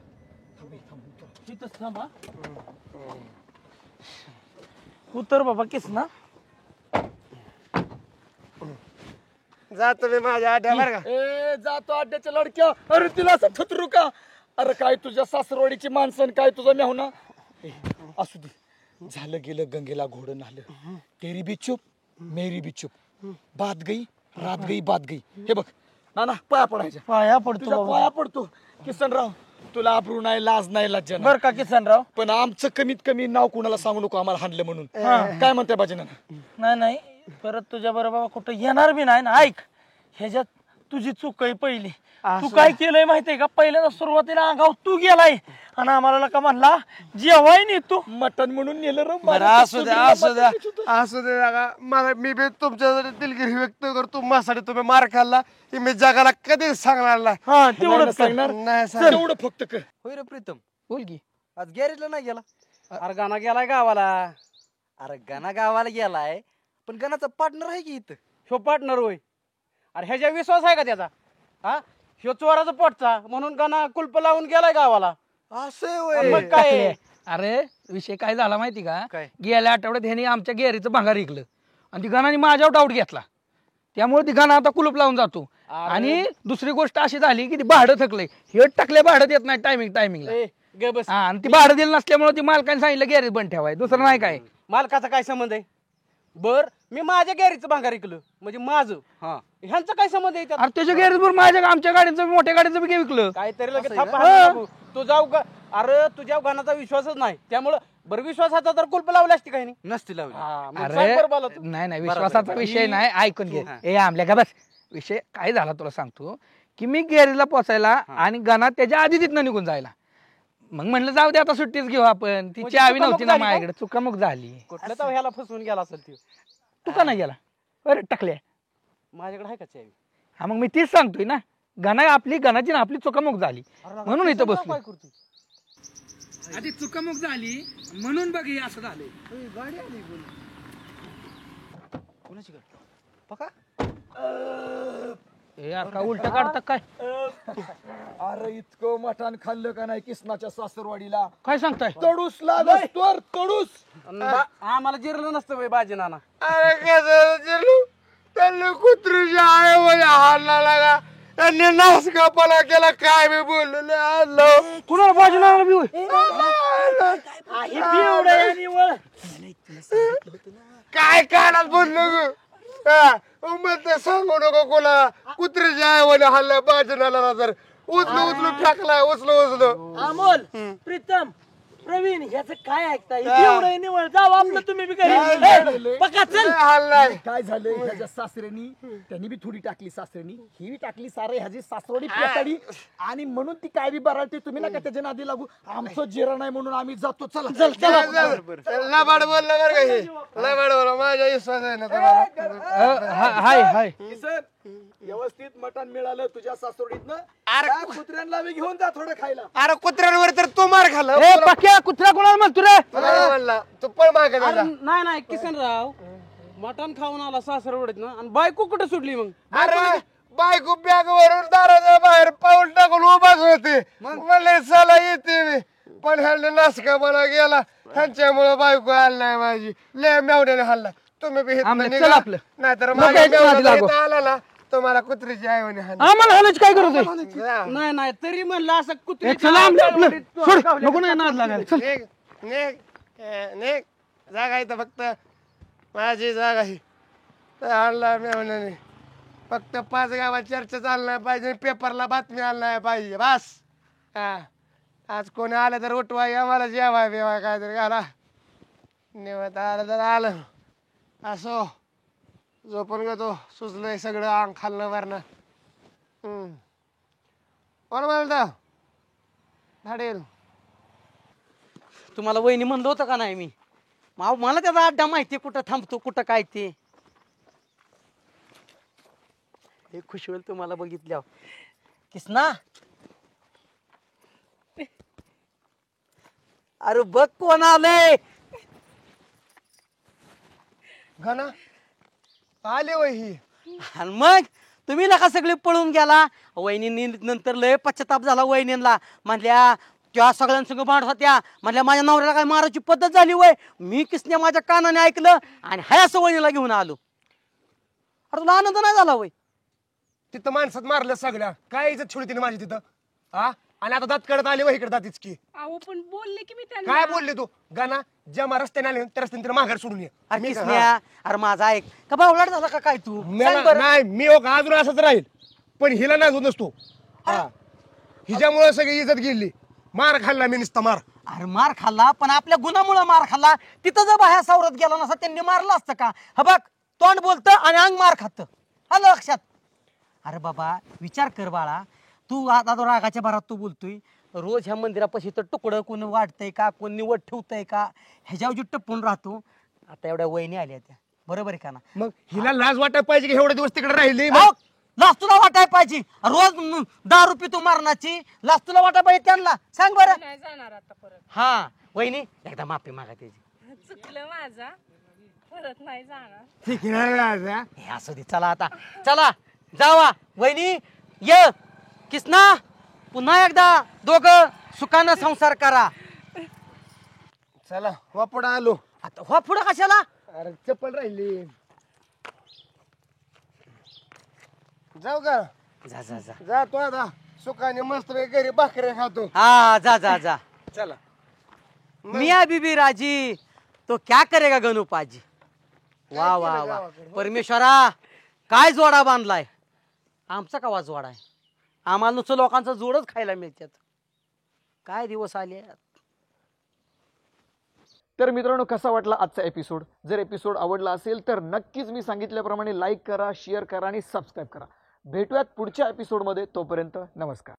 S7: तिथंच थांबा. उतर बाबा किसना.
S2: जातो मी माझ्या अड्ड्यावर का.
S8: ए जातो अड्ड्याच्या लडक्या. अरे तिला असं थुतरू का. अरे काय तुझ्या सासरवाडीची माणसं, काय तुझा मेहुणा. असू दे, झालं गेलं गंगेला घोडं आलं. तेरी बी चुप मेरी बी चुप, बात गई रात गई बात गई. हे बघ ना पाया पडायच्या.
S7: पाया पडतो
S8: तुझ्या
S7: बाबा.
S8: पाया पडतो किसनराव. तुला आबरू नाही, लाज नाही, लज्जा नाही.
S7: बर का किसनराव.
S8: पण आमचं कमीत कमी नाव कुणाला सांगू नको, आम्हाला हाणलं म्हणून. काय म्हणते बाजी ना.
S7: नाही नाही, परत तुझ्या बरोबर कुठं येणार बी नाही ना. ऐक, ह्याच्यात तुझी चूक आहे पहिली. तू काय केलंय माहितीये का, पहिल्यांदा सुरुवातीला अंगावर तू गेलाय आणि आम्हाला का म्हणला जेवाय नाही तू
S8: मटण म्हणून नेलं रे.
S2: असू द्या असू द्या असू द्या. मला मी बी तुमच्या दिलगिरी व्यक्त करतो. माझ्यासाठी तुम्ही मार खाल्ला हे मी जगाला कधीच सांगणार नाही.
S7: हा तेवढंच
S8: सांगणार
S2: नाही
S8: तेवढं फक्त कर.
S3: होय रे प्रीतम,
S5: बोल की.
S3: आज गॅरेजला नाही गेला.
S5: अरे गाणा गेलाय गावाला.
S3: अरे गणा गावाला गेलाय, पण गणाचा पार्टनर आहे की इथं.
S5: ह्यो पार्टनर होय. अरे ह्याच्या विश्वास आहे का त्याचा. हा ह्यो चोराचा पोटचा म्हणून गाणा कुलप लावून गेलाय गावाला.
S3: असं
S5: मग काय.
S11: अरे विषय काय झाला माहिती का,
S3: काय?
S11: गेल्या आठवड्यात ह्याने आमच्या गेरीचं भांगार ऐकलं आणि ती गणाने माझ्यावर डाऊट घेतला. त्यामुळे ती गणा आता कुलूप लावून जातो. आणि दुसरी गोष्ट अशी झाली की ती भाडं थकलंय. हे टाकले भाडं देत नाही टायमिंगला.
S5: बस
S11: आणि ती भाडं दिलं नसल्यामुळे ती मालकाने सांगितलं गॅरेज बंद ठेवाय, दुसरं नाही काय.
S5: मालकाचा काय संबंध आहे. बर मी माझ्या गॅरेजचं भांगार ऐकलं म्हणजे माझं. ह्यांचा काय संबंध आहे त्यात?
S11: अरे त्याच्या गॅरेज बरोबर माझ्या आमच्या गाडीचं मोठ्या गाडीचं बी विकलं.
S5: काहीतरी लगेच थापा हाणू नको. तू जाऊ का. अरे तुझ्या गाण्याचा विश्वासच नाही, त्यामुळं बरं विश्वासाचा तर कुलप लावली असती काही नाही.
S3: नसती लावली.
S11: अरे नाही विश्वासाचा विषय नाही, ऐकून घे. ए आमल्या का बस. विषय काय झाला तुला सांगतो की मी गॅरेजला पोचायला आणि गणा त्याच्या आधी तिथनं निघून जायला. मग म्हणलं जाऊ दे आता सुट्टीच घेऊ आपण. ती
S5: म्हणजे
S11: चावी
S5: चुकामुक
S11: नव्हती ना
S5: झाली का?
S11: माझ्याकडे, चुकामुक झाली.
S5: कुठल्या तर ह्याला फसवून गेला असेल ती.
S11: तू का नाही गेला. अरे टाकले.
S5: माझ्याकडे आहे का चावी.
S11: हा मग मी तीच सांगतोय ना, गणाची ना आपली चुकामुक झाली म्हणून इथं बसलो.
S5: काय करतो.
S11: आधी चुकामुक झाली म्हणून बघ हे असं झालं.
S3: गाडी आली कोणाची गाडी. पका
S11: का उलट काढता काय.
S8: अरे इतकं मटण खाल्लं का नाही किसनाच्या सासरवाडीला.
S11: काय सांगताय.
S8: तडूस लागस तर तडूस.
S5: आम्हाला जिरलं नसतं बाई बाजी नाना.
S2: अरे कसं त्यांनी कुत्रीच्या आईमध्ये हालला लागा. त्यांनी नासकापणा केला. काय मी बोललो आलो
S11: कुणाला बाजू लागला बी होय?
S2: काय कानात बोललो ग. मग सांगू नको कोणा. कुत्रीच्या आईमध्ये हल्ला बाजूला तर उचलू टाकलाय उचलू.
S7: अमोल, प्रीतम, प्रवीण ह्याचं काय ऐकताय. एवढं निवळ जाऊ आपलं तुम्ही बी घरी. पक्का चल.
S2: हल्लाय
S8: काय झालं ह्याच्या सासऱ्यानी, त्यांनी बी थोडी टाकली सासऱ्यानी, ही बी टाकली सारे ह्याची सासरवाडी पेटाडी. आणि म्हणून ती काय बी बराटे. तुम्ही नका त्याच्या नादी लागू. आमचं जिरा नाही म्हणून आम्ही जातो. चला
S2: लबाड बोललं बरं का हे. लबाड बोला माझ्या विश्वास आहे ना तुम्हाला.
S11: हाय हाय.
S8: व्यवस्थित मटण मिळालं तुझ्या सासरवाडीतनं. कुत्र्यांना बी घेऊन जा थोडं खायला.
S2: अरे कुत्र्यांवर तर तू मार खाल्ला.
S11: ए पक्या कुत्रा कोणाला म्हणतो रे.
S2: म्हणला तू पण मागे जा.
S5: नाही नाही किसनराव मटण खाऊन आला सासरवडीत ना आणि बायको कुठे सुटली मग.
S2: अरे बायको बॅग वरून दाराच्या बाहेर पाऊल टाकून उभाच होते. म्हणले चला येते मी, पण ह्याने नासकापणा गेला. ह्यांच्यामुळे बायको आली नाही माझी. लय मेवड्याने हल्ला. तुम्ही बी
S11: आमल्या चल आपलं.
S2: नाहीतर
S11: नको
S2: माझ्या
S11: यायचं नादी
S2: मेवण्याला
S11: लागू.
S2: इथं आला ना तुम्हाला कुत्रीची आई म्हणे हाण.
S11: आम्हाला हाणायची काय गरज आहे?
S4: नाही नाही तरी म्हणलं असं
S11: ए,
S4: कुत्री
S11: चला आमल्या आपलं सोड, नको नाही नाद लागायला चल.
S2: निघ निघ निघ जागा इथं फक्त माझी जागा ही आणला मी म्हणे फक्त 5 गावात चर्चा चालणार नाही पाहिजे पेपरला बातमी आली नाही पाहिजे बस. हा आज कोणी आलं तर उठवाय आम्हाला जेवाय बिवाय काहीतरी घाला निवत आलं तर आलं असो झोपून घेतो सुचलंय सगळं अंग खाल्लं वरणं. कोण म्हणतं धाडेल
S5: तुम्हाला वहिनी म्हणलं होतं का नाही मी मला त्याचा अड्डा माहिती कुठं थांबतो कुठं काय ते हे खुश होईल तुम्हाला बघितल्यावर. किसना अरे बघ कोण आलंय.
S2: घना आले वय ही
S5: आणि मग तुम्ही नका सगळे पळून गेला. वहिनी नंतर लय पश्चाताप झाला वहिनींना. म्हणल्या त्या सगळ्यांसंग भांडत होत्या. म्हणल्या माझ्या नवऱ्याला काय मारायची पद्धत झाली वय. मी किसने माझ्या कानाने ऐकलं आणि हाय असं वहिनीला घेऊन आलो. अरे तुला आनंद नाही झाला वय.
S2: तिथं माणसात मारलं सगळ्या काय इज्जत ठेवली तिने माझी तिथं. हा आणि आता दात कडत आले वय इकडे दातीच की
S6: अहो पण बोलले की मी त्यांना.
S2: काय बोलले तू गाना ज्या रस्त्याने आले त्या रस्त्याने तिला माघार सोडून ये.
S5: अरे
S2: मी
S5: किसन्या अरे माझा ऐक का बावलाट झाला का काय तू सांग बरं.
S2: नाही मी अजून असंच राहील पण हिला नाही नसतो. हा हिच्यामुळे सगळी इज्जत गेली. मार खाल्ला मी नुसता मार.
S5: अरे मार खाल्ला पण आपल्या गुणामुळे मार खाल्ला. तिथं जर बाहेर सावरत गेला नसता त्यांनी मारलं असतं का. हा बघ तोंड बोलतं आणि अंग मार खात. आलं लक्षात. अरे बाबा विचार कर बाळा. तू आता तो रागाच्या भरात तू बोलतोय. रोज ह्या मंदिरापाशी तर तुकडं कोण वाटतंय का कोण निवड ठेवतंय का ह्याच्यावर जी टप्पून राहतो. आता एवढ्या वहिनी आल्या त्या बरोबर आहे का ना.
S2: मग हिला लाज वाटायला पाहिजे की एवढे दिवस तिकडे राहिली.
S5: लाच तुला वाटाय पाहिजे. रोज दारू पितो मारण्याची लाच तुला वाटाय पाहिजे त्यांना. सांग बरं.
S6: नाही जाणार आता परत.
S5: हा वहिनी एकदा माफी मागा त्याची.
S6: चुकलं माझा परत नाही जाणार.
S5: हे असू दे. चला आता चला जावा वहिनी ये. किसना पुन्हा एकदा दोघं सुखानं संसार करा.
S2: चला वापड आलो.
S5: आता हो पुढं कशाला.
S2: अरे चप्पल राहिली. जाऊ का
S5: जा जा जा.
S2: जातो आता सुखाने मस्त घरी भाकऱ्या खातो.
S5: हा जा जा जा.
S2: चला
S5: मिया बीबी राजी तो क्या करेगा गणू पाजी. वा वा वा परमेश्वरा काय जोडा बांधलाय. आमचा कवा जोडा आहे. आम्हाला नुसतं लोकांचा जोडच खायला मिळतात. काय दिवस आले.
S8: तर मित्रांनो कसा वाटला आजचा एपिसोड. जर एपिसोड आवडला असेल तर नक्कीच मी सांगितल्याप्रमाणे लाईक करा शेअर करा आणि सबस्क्राईब करा. भेटूयात पुढच्या एपिसोडमध्ये. तोपर्यंत नमस्कार.